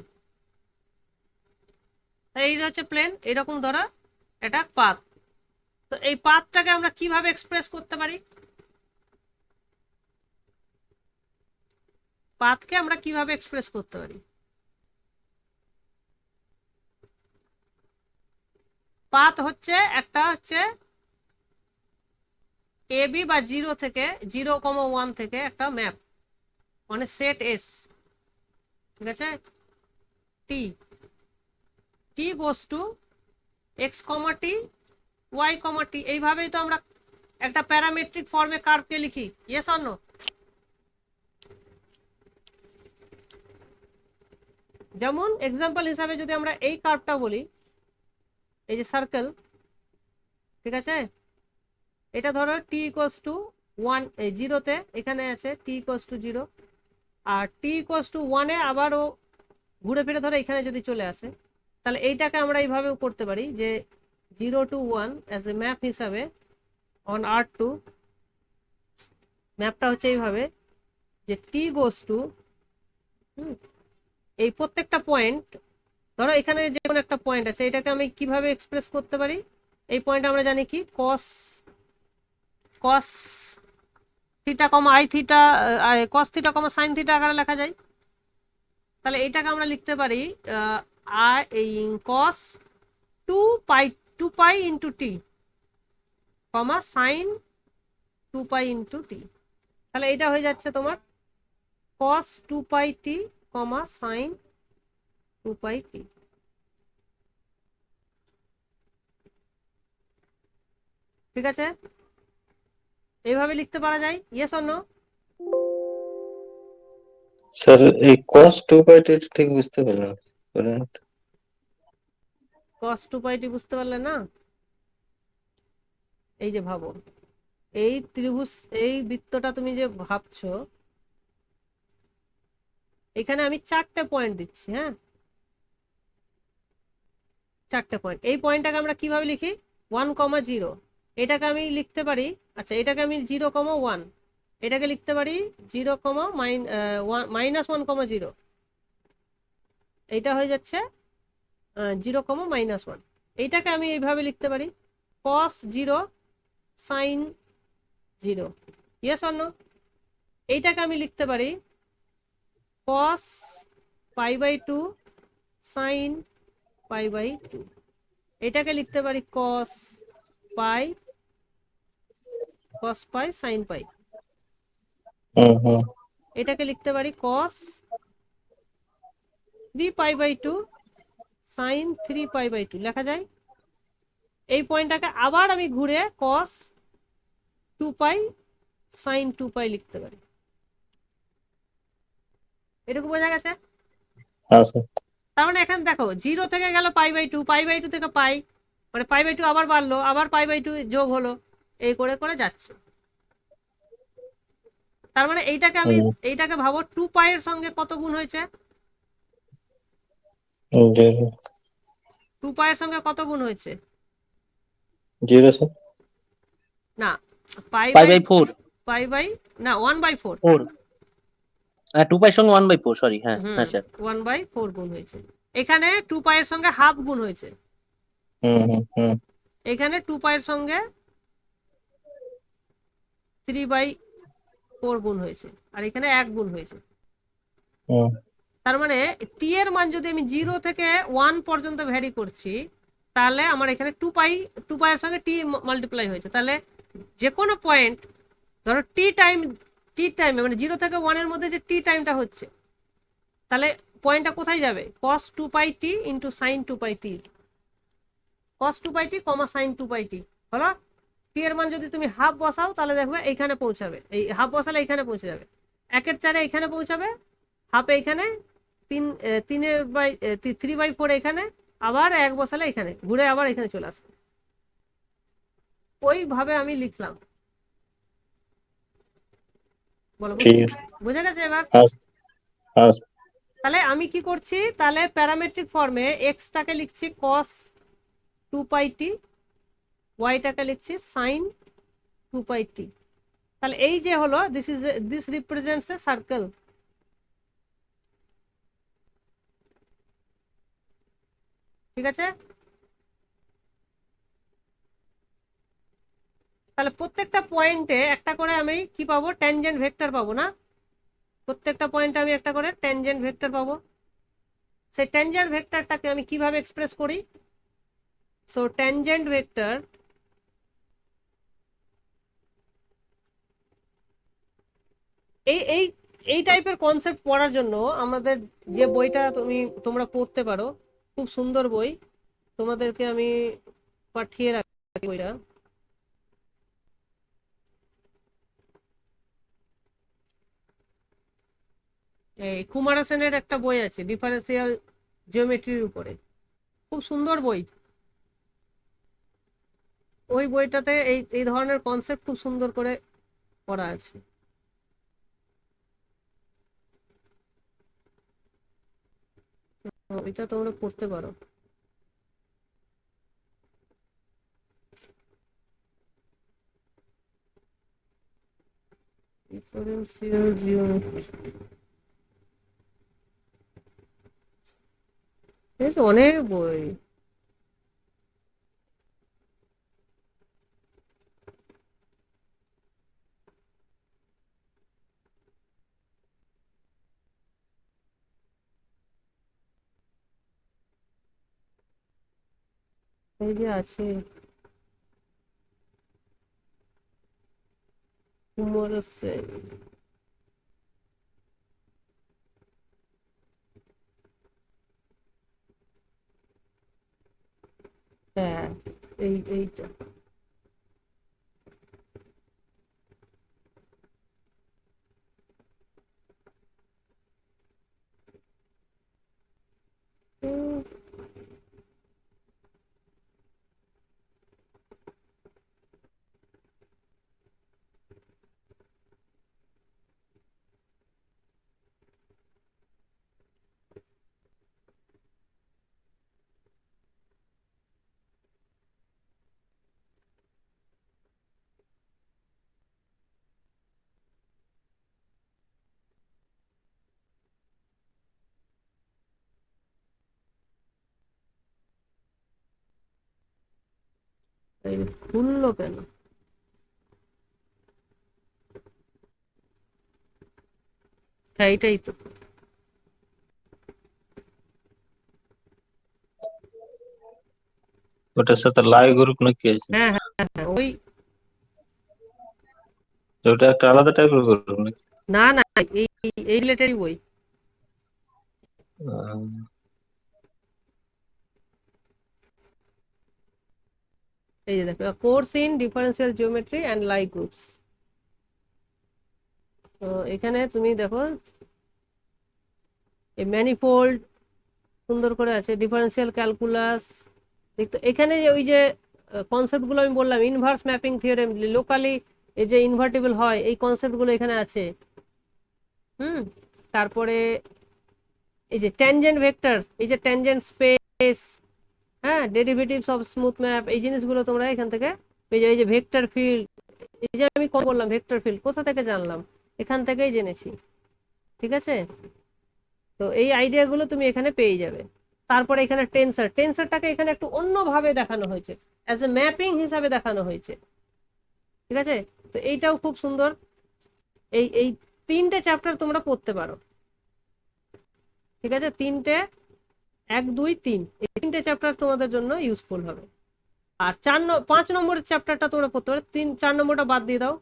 এই হচ্ছে প্লেন, এরকম ধরো এটা পাথ। তো এই পাথটাকে আমরা কিভাবে এক্সপ্রেস করতে পারি, পাথকে আমরা কিভাবে এক্সপ্রেস করতে পারি? পাথ হচ্ছে একটা হচ্ছে AB বা 0 থেকে 0,1 থেকে একটা ম্যাপ, মানে সেট S, ঠিক আছে, t t goes to x, t y, t, এইভাবেই তো আমরা একটা প্যারামেট্রিক ফর্মে কার্ভকে লিখি। Yes or no? যেমন এক্সাম্পল হিসাবে যদি আমরা এই কার্ভটা বলি, এই যে সার্কেল, ঠিক আছে, এটা ধরো টি ইকুয়ালস টু 1 এই 0-তে এখানে আছে টি ইকুয়ালস টু 0, আর টি ইকুয়ালস টু 1-এ আবারও ঘুরে ফিরে ধরো এখানে যদি চলে আসে, তাহলে এইটাকে আমরা এইভাবেও করতে পারি যে 0 to 1 অ্যাজ এ ম্যাপ হিসাবে অন R2, ম্যাপটা হচ্ছে এইভাবে যে টি গোস টু এই প্রত্যেকটা পয়েন্ট, ধরো এখানে যে কোনো একটা পয়েন্ট আছে, এটাকে আমি কিভাবে এক্সপ্রেস করতে পারি, এই পয়েন্ট আমরা জানি কি cos theta comma I theta, cos theta comma sine theta আকারে লেখা যায়। তাহলে এইটাকে আমরা লিখতে পারি কস 2 পাই ইন্টু টি কমা সাইন 2 পাই ইন্টু টি। তাহলে এটা হয়ে যাচ্ছে তোমার কস 2 পাই টি কমা সাইন 2 পাই টি। ঠিক আছে, এইভাবে লিখতে পারা যায়, ইয়েস অর নো? স্যার এই cos 2π ঠিক বুঝতে পারলাম না। বলেন একটু। cos 2πt বুঝতে পারলে না? এই যে ভাবো, এই ত্রিভুজ, এই বৃত্তটা তুমি যে ভাবছো, এখানে আমি 4টে পয়েন্ট দিচ্ছি, হ্যাঁ 4টে পয়েন্ট। এই পয়েন্টটাকে আমরা কিভাবে লিখি? 1,0। এটাকে আমি লিখতে পারি, আচ্ছা এটাকে আমি 0,1, এটাকে লিখতে পারি 0,-1,0। এইটা হয়ে যাচ্ছে 0,-1। এইটাকে আমি এইভাবে লিখতে পারি cos 0 sin 0, yes or no? এইটাকে আমি লিখতে পারি cos π/2 sin π/2। এটাকে লিখতে পারি cos π sin π। হুম। এটাকে লিখতে পারি cos 3π/2 sin 3π/2 লেখা যায়। এই পয়েন্টটাকে আবার আমি ঘুরে cos 2π sin 2π লিখতে পারি। এটুকু বোঝা গেছে? হ্যাঁ স্যার। তার মানে এখানে দেখো 0 থেকে গেল π/2, π/2 থেকে পাই, মানে π/2 আবার বাড়লো, আবার π/2 যোগ হলো, এই করে করে যাচ্ছে। তার মানে এইটাকে আমি, হুম, এইটাকে ভাবো 2π এর সঙ্গে কত গুণ হয়েছে? 0 2π এর সঙ্গে কত গুণ হয়েছে? 0 স্যার। না, পাই বাই 5/4 পাই বাই না 1/4। 4 2π সঙ্গে 1/4, সরি, হ্যাঁ হুম, হ্যাঁ স্যার। 1/4 গুণ হয়েছে। এখানে 2π এর সঙ্গে হাফ গুণ হয়েছে, হুম। এখানে 2π এর সঙ্গে 3/4 গুণ হয়েছে, আর এখানে 1 গুণ হয়েছে। হুম। তার মানে টি এর মান যদি আমি 0 থেকে 1 পর্যন্ত ভ্যারি করছি, তাহলে আমার এখানে 2π এর সঙ্গে টি মাল্টিপ্লাই হয়েছে। তাহলে যে কোনো পয়েন্ট, ধরো টি টাইমে মানে 0 থেকে 1 এর মধ্যে যে টি টাইমটা হচ্ছে, তাহলে পয়েন্টটা কোথায় যাবে? cos 2πt into sin 2πt, cos 2πt কমা sin 2πt হলো। টি এর মান যদি তুমি হাফ বসাও তাহলে দেখবে এইখানে পৌঁছাবে, এই হাফ বসালে এইখানে পৌঁছে যাবে, 1/4 এইখানে পৌঁছাবে, হাফ এইখানে, 3/4 এখানে, আবার 1 বসালে এখানে ঘুরে আবার এখানে চলে আসবে। ওইভাবে আমি লিখলাম। বলো ঠিক আছে। বুঝে গেছে এবার? হ্যাঁ হ্যাঁ স্যার। তাহলে আমি কি করছি, তাহলে প্যারামেট্রিক ফর্মে এক্সটাকে লিখছি cos 2πt, ওয়াইটাকে লিখছি sin 2πt। তাহলে এই যে হলো, দিস রিপ্রেজেন্টস এ সার্কেল। ঠিক আছে, তাহলে প্রত্যেকটা পয়েন্টে একটা করে আমি কি পাবো? ট্যানজেন্ট ভেক্টর পাবো না? প্রত্যেকটা পয়েন্টে আমি একটা করে ট্যানজেন্ট ভেক্টর পাবো। সেই ট্যানজেন্ট ভেক্টরটাকে আমি কিভাবে এক্সপ্রেস করি? সো ট্যানজেন্ট ভেক্টর এই এই এই টাইপের কনসেপ্ট পড়ার জন্য আমাদের যে বইটা তোমরা পড়তে পারো, খুব সুন্দর বই, তোমাদেরকে আমি পাঠিয়ে রাখি বইটা। এই কুমার সেনের একটা বই আছে ডিফারেন্সিয়াল জিওমেট্রির উপরে, খুব সুন্দর বই। ওই বইটাতে এই এই ধরনের কনসেপ্ট খুব সুন্দর করে পড়া আছে। তো এটা তোমরা পড়তে পারো। ডিফারেন্সিয়াল জিওমেট্রি অনেক বই। এই যে আছে কুমার সেন, হ্যাঁ এইটা এই খুললো কেন? হ্যাঁ এটাই তো। ওটার সাথে লাইভ গ্রুপ নাকি আছে? হ্যাঁ হ্যাঁ হ্যাঁ ওই। ওটা একটা আলাদা টাইপের গ্রুপ নাকি? না না, এই এই রিলেটেডই বই। আহ, এই যে দেখো, course in differential geometry and lie groups. তো এখানে তুমি দেখো এই ম্যানিফোল্ড সুন্দর করে আছে, ডিফারেন্সিয়াল ক্যালকুলাস। এখানে যে ওই যে কনসেপ্টগুলো আমি বললাম, ইনভার্স ম্যাপিং থিওরেম, লোকালি এই যে ইনভার্টিবল হয়, এই কনসেপ্টগুলো এখানে আছে। তারপরে এই যে ট্যানজেন্ট ভেক্টর, এই যে ট্যানজেন্ট স্পেস, হ্যাঁ, ডেরিভেটিভস অফ স্মুথ ম্যাপ, এই জিনিসগুলো তোমরা এখান থেকে পেয়ে যাবে। এই যে ভেক্টর ফিল্ড, এই যে আমি কম বললাম ভেক্টর ফিল্ড কোথা থেকে জানলাম, এখান থেকেই জেনেছি। ঠিক আছে, তো এই আইডিয়াগুলো তুমি এখানে পেয়ে যাবে। তারপরে এখানে টেন্সর, টেন্সরটাকে এখানে একটু অন্যভাবে দেখানো হয়েছে, অ্যাজ এ ম্যাপিং হিসাবে দেখানো হয়েছে। ঠিক আছে, তো এইটাও খুব সুন্দর। এই এই তিনটে চ্যাপ্টার তোমরা পড়তে পারো। ঠিক আছে, তিনটে, 1 2 3, এই তিনটে চ্যাপ্টার তোমাদের জন্য ইউজফুল হবে। আর 5 নম্বরের চ্যাপ্টারটা তোমরা পড়তে পারো, 4 নম্বরটা বাদ দিয়ে দাও,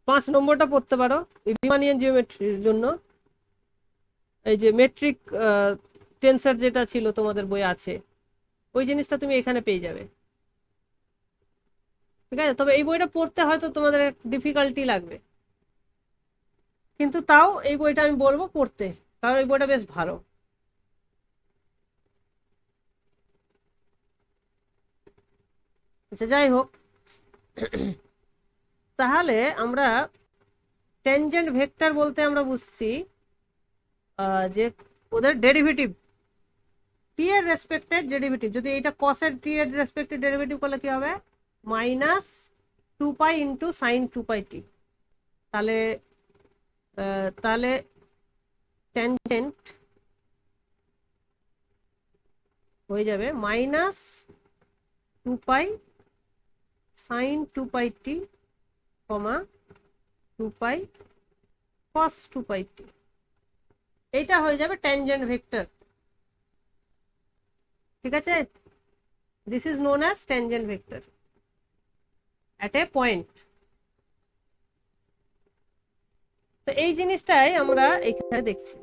5 নম্বরটা পড়তে পারো রিমানিয়ান জিওমেট্রির জন্য। এই যে মেট্রিক টেন্সর যেটা ছিল তোমাদের বই আছে, ওই জিনিসটা তুমি এখানে পেয়ে যাবে। ঠিক আছে, তবে এই বইটা পড়তে হয়তো তোমাদের ডিফিকাল্টি লাগবে, কিন্তু তাও এই বইটা আমি বলবো পড়তে, কারণ এই বইটা বেশ ভালো। আচ্ছা যাই হোক, তাহলে আমরা ট্যানজেন্ট ভেক্টর বলতে আমরা বুঝছি যে ওদের ডেরিভেটিভ, টি এর রেসপেক্টেড ডেরিভেটিভ। যদি এটা কসের টি এর রেসপেক্টেড ডেরিভেটিভ করলে কি হবে, -2π ইন্টু সাইন 2πt। তাহলে তাহলে ট্যানজেন্ট হয়ে যাবে -2π সাইন 2πt, 2π cos 2πt। এইটা হয়ে যাবে ট্যানজেন্ট ভেক্টর। ঠিক আছে, this is known as tangent vector at a point. তো এই জিনিসটাই আমরা এখানে দেখছি,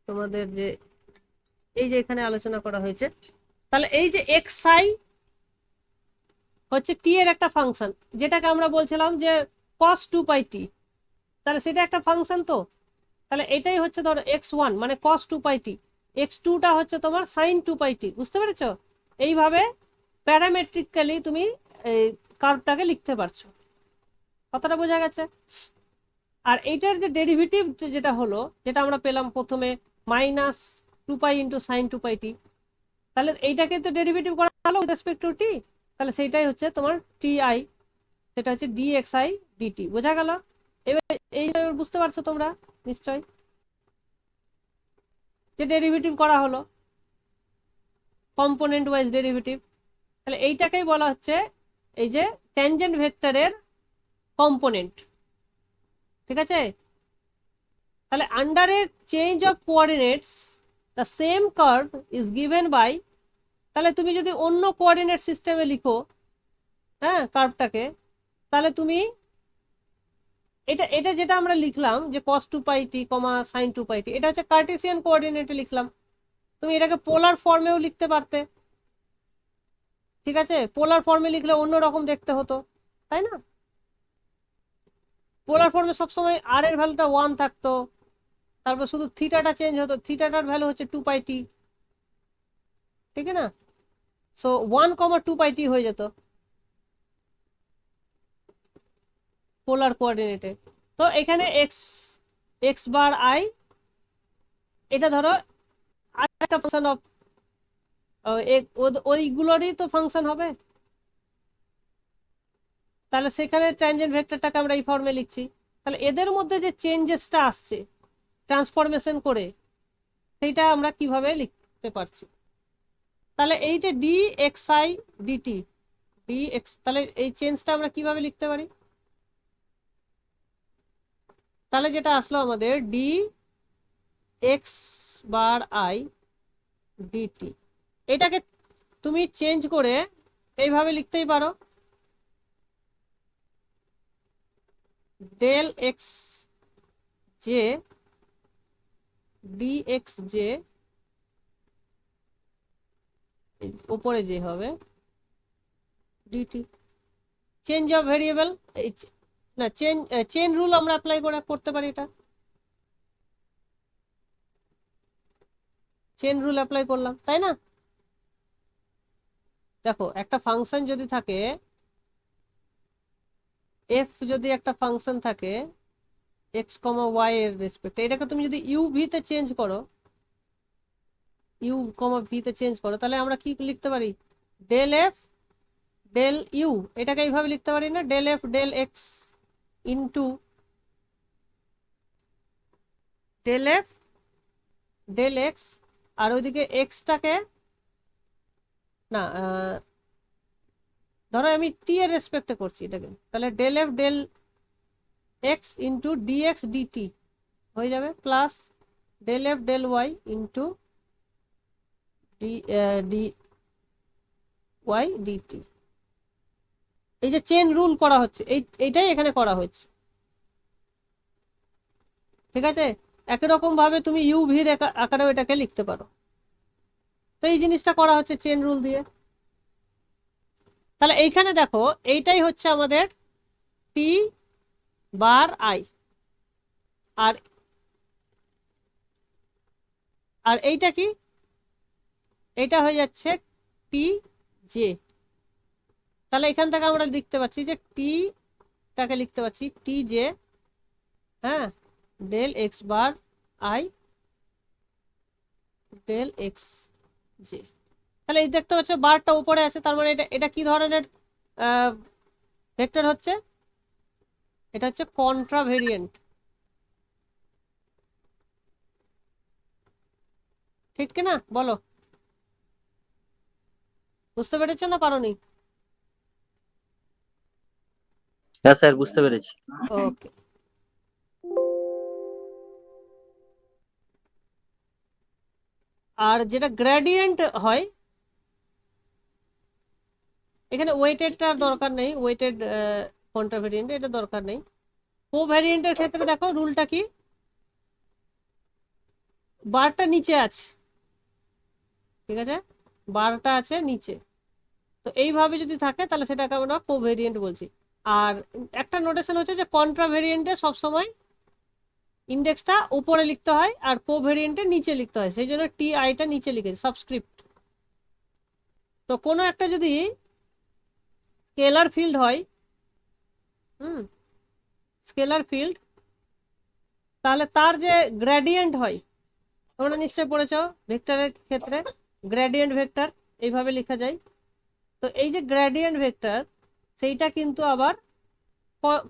তোমাদের যে এই যে এখানে আলোচনা করা হয়েছে। তাহলে এই যে xi হচ্ছে টি এর একটা ফাংশন, যেটাকে আমরা বলছিলাম যে cos 2πt, তাহলে সেটা একটা ফাংশন। তো তাহলে এটাই হচ্ছে ধরো x1 মানে cos 2πt, x2 টা হচ্ছে তোমার sin 2πt। বুঝতে পেরেছো? এইভাবে প্যারামেট্রিক্যালি তুমি এই কার্ভটাকে লিখতে পারছো। কথাটা বোঝা গেছে? আর এইটার যে ডেরিভেটিভ যেটা হলো, যেটা আমরা পেলাম প্রথমে -2π ইন্টু সাইন 2πt, তাহলে এইটাকে তো ডেরিভেটিভ করা হলো উইথ রেসপেক্ট টু টি, তাহলে সেইটাই হচ্ছে তোমার টি আই, সেটা হচ্ছে dxi dt। বোঝা গেল? এবার এই বুঝতে পারছো তোমরা নিশ্চয়, যে ডেরিভেটিভ করা হলো কম্পোনেন্ট ওয়াইজ ডেরিভেটিভ। তাহলে এইটাকেই বলা হচ্ছে এই যে ট্যানজেন্ট ভেক্টরের কম্পোনেন্ট। ঠিক আছে, তাহলে under a change of coordinates the same curve is given by, তাহলে তুমি যদি অন্য কোঅর্ডিনেট সিস্টেমে লিখো, হ্যাঁ, কার্ভটাকে, তাহলে তুমি এটা এটা যেটা আমরা লিখলাম যে cos 2πt, sin 2πt, এটা হচ্ছে কার্টেসিয়ান কোঅর্ডিনেটে লিখলাম। তুমি এটাকে পোলার ফর্মেও লিখতে পারতে। ঠিক আছে, পোলার ফর্মে লিখলে অন্য রকম দেখতে হতো, তাই না? পোলার ফর্মে সবসময় আর এর ভ্যালুটা 1 থাকতো, তারপর শুধু থিটাটা চেঞ্জ হতো, থিটাটার ভ্যালু হচ্ছে 2πt। ঠিক না? সো 1, 2πt হয়ে যেত পোলার কোঅর্ডিনেটে। তো এখানে x বার i, এটা ধরো আরেকটা ফাংশন অফ ওইগুলোরই তো ফাংশন হবে। তাহলে সেখানে ট্যানজেন্ট ভেক্টরটাকে আমরা এই ফর্মে লিখছি। তাহলে এদের মধ্যে যে চেঞ্জেসটা আসছে ট্রান্সফরমেশন করে, সেইটা আমরা কিভাবে লিখতে পারছি। তাহলে এইটা d x i dt d x, তাহলে এই চেঞ্জটা আমরা কিভাবে লিখতে পারি? তাহলে যেটা আসলো আমাদের d x bar i dt, এটাকে তুমি চেঞ্জ করে এইভাবে লিখতেই পারো, del x j d x j, উপরে যে হবে ডিটি, চেঞ্জ অফ ভেরিয়েবল, না চেন রুল আমরা অ্যাপ্লাই করতে পারি, এটা চেন রুল অ্যাপ্লাই করলাম, তাই না? দেখো একটা ফাংশন যদি থাকে, এফ যদি একটা ফাংশন থাকে এক্স কমা ওয়াই এর রেসপেক্টে, এটাকে তুমি যদি ইউ ভি তে চেঞ্জ করো, ইউ কমা ভি তে চেঞ্জ করো, তাহলে আমরা কি লিখতে পারি? ডেল এফ ডেল ইউ, এটাকে এইভাবে লিখতে পারি না, del f del x into del f del x, আর ওইদিকে এক্সটাকে না, ধরো আমি টি এর রেসপেক্টে করছি এটাকে, তাহলে del f del x into dx dt হয়ে যাবে, plus del f del y into d y dt. এই যে চেন রুল করা হচ্ছে, এইটাই এখানে করা হচ্ছে, ঠিক আছে? একই রকম ভাবে তুমি ইউ ভির আকারেও এটাকে লিখতে পারো। তো এই জিনিসটা করা হচ্ছে চেন রুল দিয়ে। তাহলে এইখানে দেখো, এইটাই হচ্ছে আমাদের টি বার আই, আর আর এইটা কি? এইটা হয়ে যাচ্ছে টি জে। তাহলে এখান থেকে আমরা লিখতে পাচ্ছি যে টি টাকে লিখতে পাচ্ছি টি জে, হ্যাঁ, del x bar i del x j. তাহলে এই দেখতে পাচ্ছ বারটা উপরে আছে, তার মানে এটা এটা কি ধরনের ভেক্টর হচ্ছে? এটা হচ্ছে কন্ট্রাভেরিয়েন্ট, ঠিক কিনা বলো? বুঝতে পেরেছো না পারোনি? হ্যাঁ স্যার, বুঝতে পেরেছি। ওকে, আর যেটা গ্রেডিয়েন্ট হয়, এখানে ওয়েটেডটার দরকার নেই, ওয়েটেড কন্ট্রাভেরিয়েন্ট এটা দরকার নেই। কোভ্যারিয়েন্টের ক্ষেত্রে দেখো রুলটা কি, বারটা নিচে আছে, ঠিক আছে, বারটা আছে নিচে, তো এইভাবে যদি থাকে তাহলে সেটাকে আমরা কোভ্যারিয়েন্ট বলছি। আর একটা নোটেশন হচ্ছে যে কন্ট্রাভেরিয়েন্টে সবসময় ইন্ডেক্সটা উপরে লিখতে হয় আর কোভ্যারিয়েন্টে নিচে লিখতে হয়, সেই জন্য টি আইটা নিচে লিখেছে, সাবস্ক্রিপ্ট। তো কোনো একটা যদি স্কেলার ফিল্ড হয়, স্কেলার ফিল্ড, তাহলে তার যে গ্রেডিয়েন্ট হয়, তোমরা নিশ্চয়ই পড়েছো ভেক্টরের ক্ষেত্রে গ্রেডিয়েন্ট ভেক্টর এইভাবে লেখা যায়। তো এই যে গ্রেডিয়েন্ট ভেক্টর, সেইটা কিন্তু আবার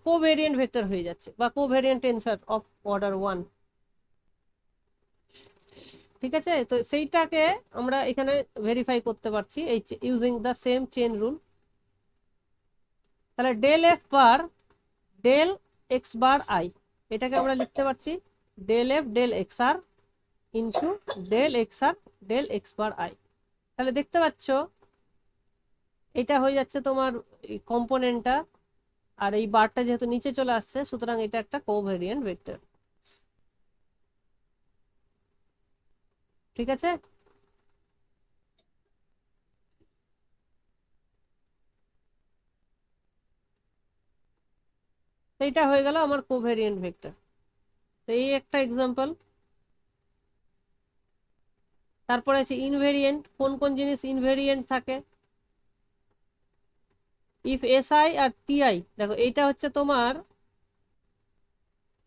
কোভ্যারিয়েন্ট ভেক্টর হয়ে যাচ্ছে, বা কোভ্যারিয়েন্ট টেন্সর অফ অর্ডার 1, ঠিক আছে? তো সেইটাকে আমরা এখানে ভেরিফাই করতে পারছি এই using the same chain rule. তাহলে del f bar del x bar i, এটাকে আমরা লিখতে পারছি del f del x r into del x r del x bar i. তাহলে দেখতে পাচ্ছ এটা হয়ে যাচ্ছে তোমার কম্পোনেন্টটা, আর এই বারটা যেহেতু নিচে চলে আসছে, সুতরাং এটা একটা কোভ্যারিয়েন্ট ভেক্টর, ঠিক আছে? এইটা হয়ে গেল আমার কোভ্যারিয়েন্ট ভেক্টর। তো এই একটা এক্সাম্পল। তারপরে আছে ইনভেরিয়েন্ট। কোন কোন জিনিস ইনভেরিয়েন্ট থাকে? If s i r t i, দেখো এইটা হচ্ছে তোমার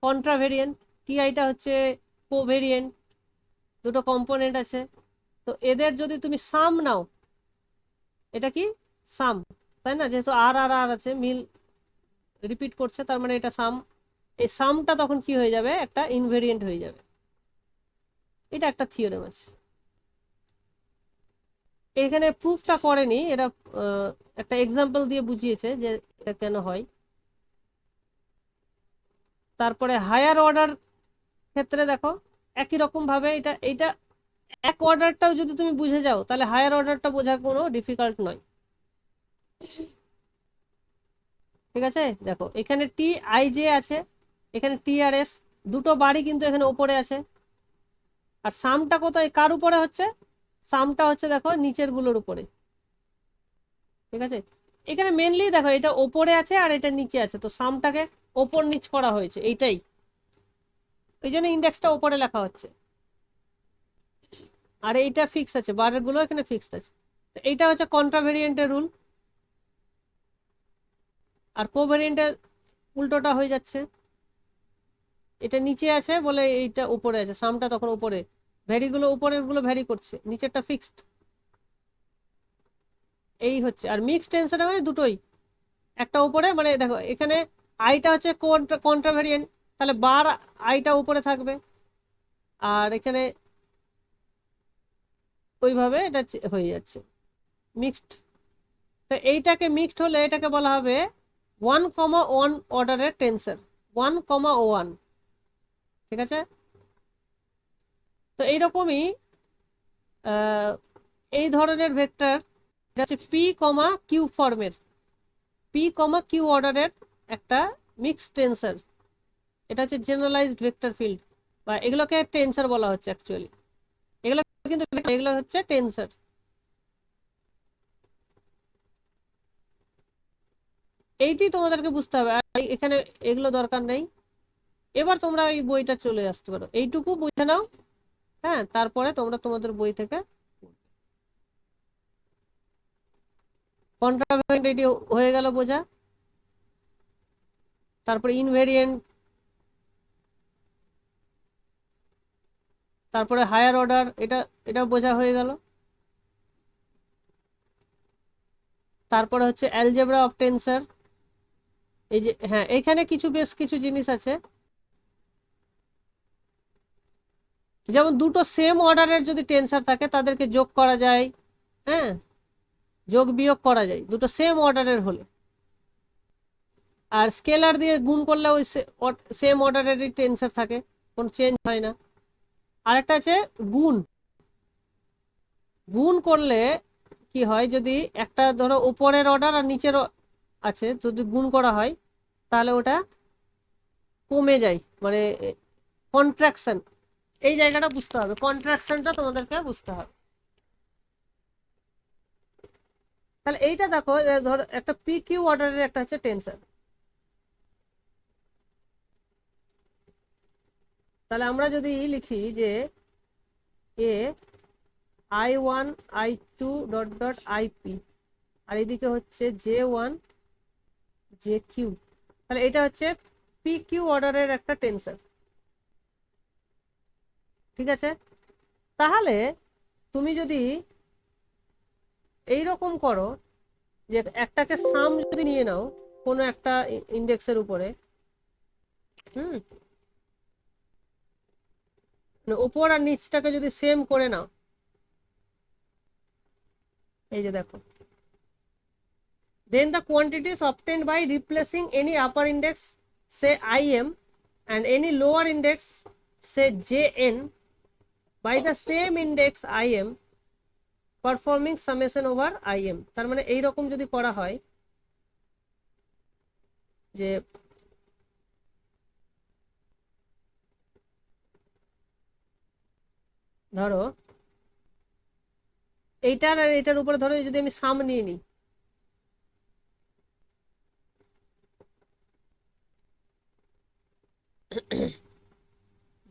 কন্ট্রাভেরিয়েন্ট, টি আইটা হচ্ছে কোভ্যারিয়েন্ট, দুটো কম্পোনেন্ট আছে। তো এদের যদি তুমি সাম নাও, এটা কি সাম, তাই না? যেহেতু আর আর আর আছে, মিল রিপিট করছে, তার মানে এটা সাম। এই সামটা তখন কি হয়ে যাবে? একটা ইনভেরিয়েন্ট হয়ে যাবে। এটা একটা থিওরেম আছে। এখানে প্রুফটা করেনি এটা, একটা এক্সাম্পল দিয়ে বুঝিয়েছে যে এটা কেন হয়। তারপরে হায়ার অর্ডার ক্ষেত্রে দেখো একই রকম ভাবে এটা এইটা এক অর্ডারটাও যদি তুমি বুঝে যাও তাহলে হায়ার অর্ডারটা বোঝা কোনো ডিফিকাল্ট নয়। ঠিক আছে, দেখো এখানে টি আই জে আছে, এখানে টি আর এস, দুটো বাড়ি কিন্তু এখানে উপরে আছে। আর সামটা কোথায় কার উপরে হচ্ছে? সামটা হচ্ছে দেখো নিচের গুলোর উপরে। ঠিক আছে, এখানে মেনলি দেখো এটা ওপরে আছে আর এটা নিচে আছে, তো সামটাকে ওপর নিচ করা হয়েছে এইটাই, এই জন্য ইন্ডেক্সটা ওপরে লেখা হচ্ছে। আর এইটা ফিক্স আছে, বারের গুলো এখানে ফিক্সড আছে। তো এইটা হচ্ছে কন্ট্রাভেরিয়েন্টের রুল। আর কোভেরিয়েন্টের উল্টোটা হয়ে যাচ্ছে, এটা নিচে আছে বলে এইটা উপরে আছে, সামটা তখন উপরে, ভ্যারিগুলো উপরের গুলো ভ্যারি করছে, নিচেরটা ফিক্সড। এই হচ্ছে, আর মিক্স টেন্সর মানে দুটোই, একটা উপরে মানে দেখো এখানে আইটা হচ্ছে কন্ট্রাভেরিয়েন্ট, তাহলে বার আইটা উপরে থাকবে, আর এখানে ওইভাবে এটা হয়ে যাচ্ছে মিক্সড। তো এইটাকে মিক্সড হলে এটাকে বলা হবে 1,1 অর্ডারের টেন্সর, 1,1। ঠিক আছে, তো এইরকমই এই ধরনের ভেক্টর এটা হচ্ছে পি কমা কিউ ফর্মের, পি কমা কিউ অর্ডারের একটা মিক্স টেন্সর। এটা হচ্ছে জেনারেলাইজড ভেক্টর ফিল্ড, বা এগুলোকে টেন্সর বলা হচ্ছে অ্যাকচুয়ালি, এগুলো কিন্তু এগুলো হচ্ছে টেন্সর। এইটি তোমাদেরকে বুঝতে হবে, আর এখানে এগুলো দরকার নেই। এবার তোমরা এই বইটা চলে আসতে পারো, এইটুকু বুঝে নাও, হ্যাঁ, তারপরে তোমরা তোমাদের বই থেকে কন্ট্রাভেরিয়েন্ট এটি হয়ে গেল বোঝা। তারপরে ইনভেরিয়েন্ট, তারপরে হায়ার অর্ডার, এটা বোঝা হয়ে গেল। তারপরে হচ্ছে অ্যালজেব্রা অফ টেন্সর। এই যে হ্যাঁ, এখানে বেশ কিছু জিনিস আছে, যেমন দুটো সেম অর্ডারের যদি টেন্সর থাকে তাদেরকে যোগ করা যায়, হ্যাঁ, যোগ বিয়োগ করা যায় দুটো সেম অর্ডারের হলে। আর স্কেলার দিয়ে গুণ করলে ওই সেম অর্ডারেরই টেন্সর থাকে, কোনো চেঞ্জ হয় না। আরেকটা আছে গুণ, গুণ করলে কি হয়, যদি একটা ধরো উপরের অর্ডার আর নিচের আছে, যদি গুণ করা হয় তাহলে ওটা কমে যায়, মানে কন্ট্রাকশন, এই জায়গাটা বুঝতে হবে, কন্ট্রাকশনটা তোমাদেরকে বুঝতে হবে। তাহলে এইটা দেখো, ধরো একটা পি কিউ অর্ডারের একটা হচ্ছে টেন্সর, তাহলে আমরা যদি লিখি যে A I1 I2 dot dot IP, আর এদিকে হচ্ছে J1 JQ, তাহলে এটা হচ্ছে পি কিউ অর্ডারের একটা টেন্সর। ঠিক আছে, তাহলে তুমি যদি এইরকম করো যে একটাকে সাম যদি নিয়ে নাও কোনো একটা ইন্ডেক্সের উপরে, উপর আর নিচটাকে যদি সেম করে নাও, এই যে দেখো, then the quantities obtained by replacing any upper index say im and any lower index say jn by the same index im performing summation over im। তার মানে এই রকম যদি করা হয় যে ধরো এইটার আর এটার উপরে ধরো যদি আমি সাম নিয়ে নিই,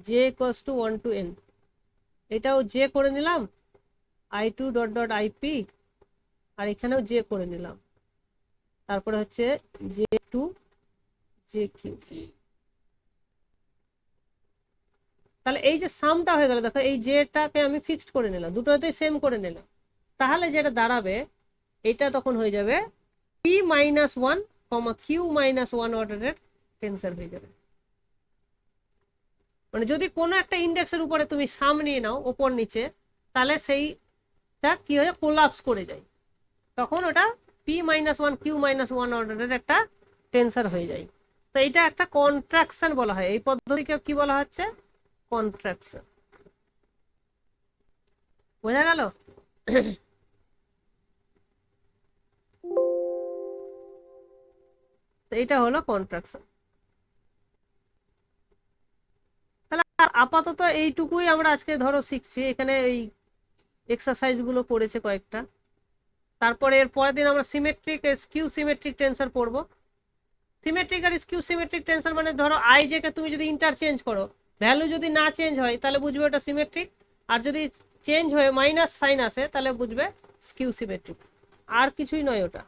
j equals to 1 to n, এটাও j করে নিলাম I2 ডট ডট আইপি, আর এখানেও j করে নিলাম, তারপরে হচ্ছে J2 JQ। তাহলে এই যে সামটা হয়ে গেল, দেখো এই জেটাকে আমি ফিক্সড করে নিলাম, দুটোতেই সেম করে নিলাম, তাহলে যেটা দাঁড়াবে এটা তখন হয়ে যাবে p মাইনাস 1 কমা কিউ মাইনাস 1 অর্ডারের টেন্সর হয়ে যাবে। মানে যদি কোনো একটা ইন্ডেক্সের উপরে তুমি সাম নিয়ে নাও ওপর নিচে, তাহলে সেই কি হয়ে কোলাপস করে যায়, তখন ওটা P-1 Q-1 অর্ডারের একটা টেন্সর হয়ে যায়। তো এটা একটা কন্ট্রাকশন বলা হয়, এই পদ্ধতিকে কি বলা হচ্ছে, কন্ট্রাকশন। বোঝা গেল? তো এটা হলো কন্ট্রাকশন। তাহলে আপাতত এইটুকুই আমরা আজকে ধরো শিখছি। এখানে এই এক্সারসাইজ গুলো করেছে কয়েকটা। তারপরে এর পরের দিন আমরা সিমেট্রিক স্কিউ সিমেট্রিক টেন্সর পড়বো। সিমেট্রিক আর স্কিউ সিমেট্রিক টেন্সর মানে ধরো আই জে কে তুমি যদি ইন্টারচেঞ্জ করো, ভ্যালু যদি না চেঞ্জ হয় তাহলে বুঝবে ওটা সিমেট্রিক, আর যদি চেঞ্জ হয়ে মাইনাস সাইন আসে তাহলে বুঝবে স্কিউ সিমেট্রিক। আর কিছুই নয় ওটা।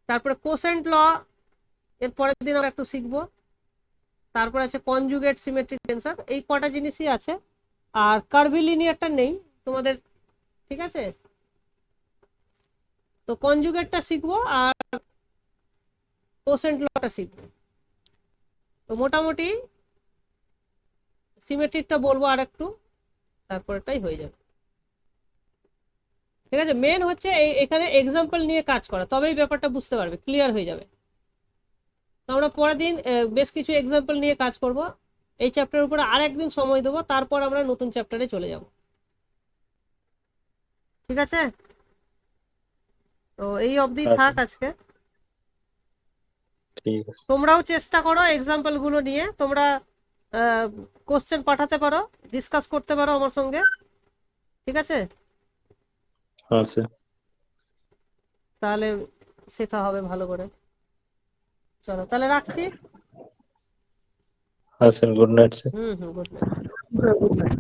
তারপরে কোসেন্ট ল এর পরের দিন আমরা একটু শিখবো। তারপর আছে কনজুগেট সিমেট্রিক টেন্সর, এই কটা জিনিসই আছে। আর কার্ভিলিনিয়ারটা নেই তোমাদের, ঠিক আছে? তো কনজুগেটটা শিখবো আর কোসেন্ট লটা শিখবো। তো মোটামুটি সিমেট্রিকটা বলবো আর একটু, তারপরটাই হয়ে যাবে। ঠিক আছে, মেন হচ্ছে এখানে এক্সাম্পল নিয়ে কাজ করা, তবেই ব্যাপারটা বুঝতে পারবে, ক্লিয়ার হয়ে যাবে। তো আমরা পরের দিন বেশ কিছু এক্সাম্পল নিয়ে কাজ করব। এই চ্যাপ্টারের উপরে আর একদিন সময় দেবো, তারপর আমরা নতুন চ্যাপ্টারে চলে যাব। ঠিক আছে, তো এই অবধি আচ্ছা। থাক আজকে। ঠিক আছে। তোমরাও চেষ্টা করো এক্সাম্পল গুলো নিয়ে, তোমরা কোশ্চেন পাঠাতে পারো, ডিসকাস করতে পারো আমার সঙ্গে। ঠিক আছে, হ্যাঁ স্যার। তাহলে শেখা হবে ভালো করে। চলো তাহলে রাখছি। হ্যাঁ স্যার, গুড নাইট স্যার। হুম, গুড নাইট। Good night.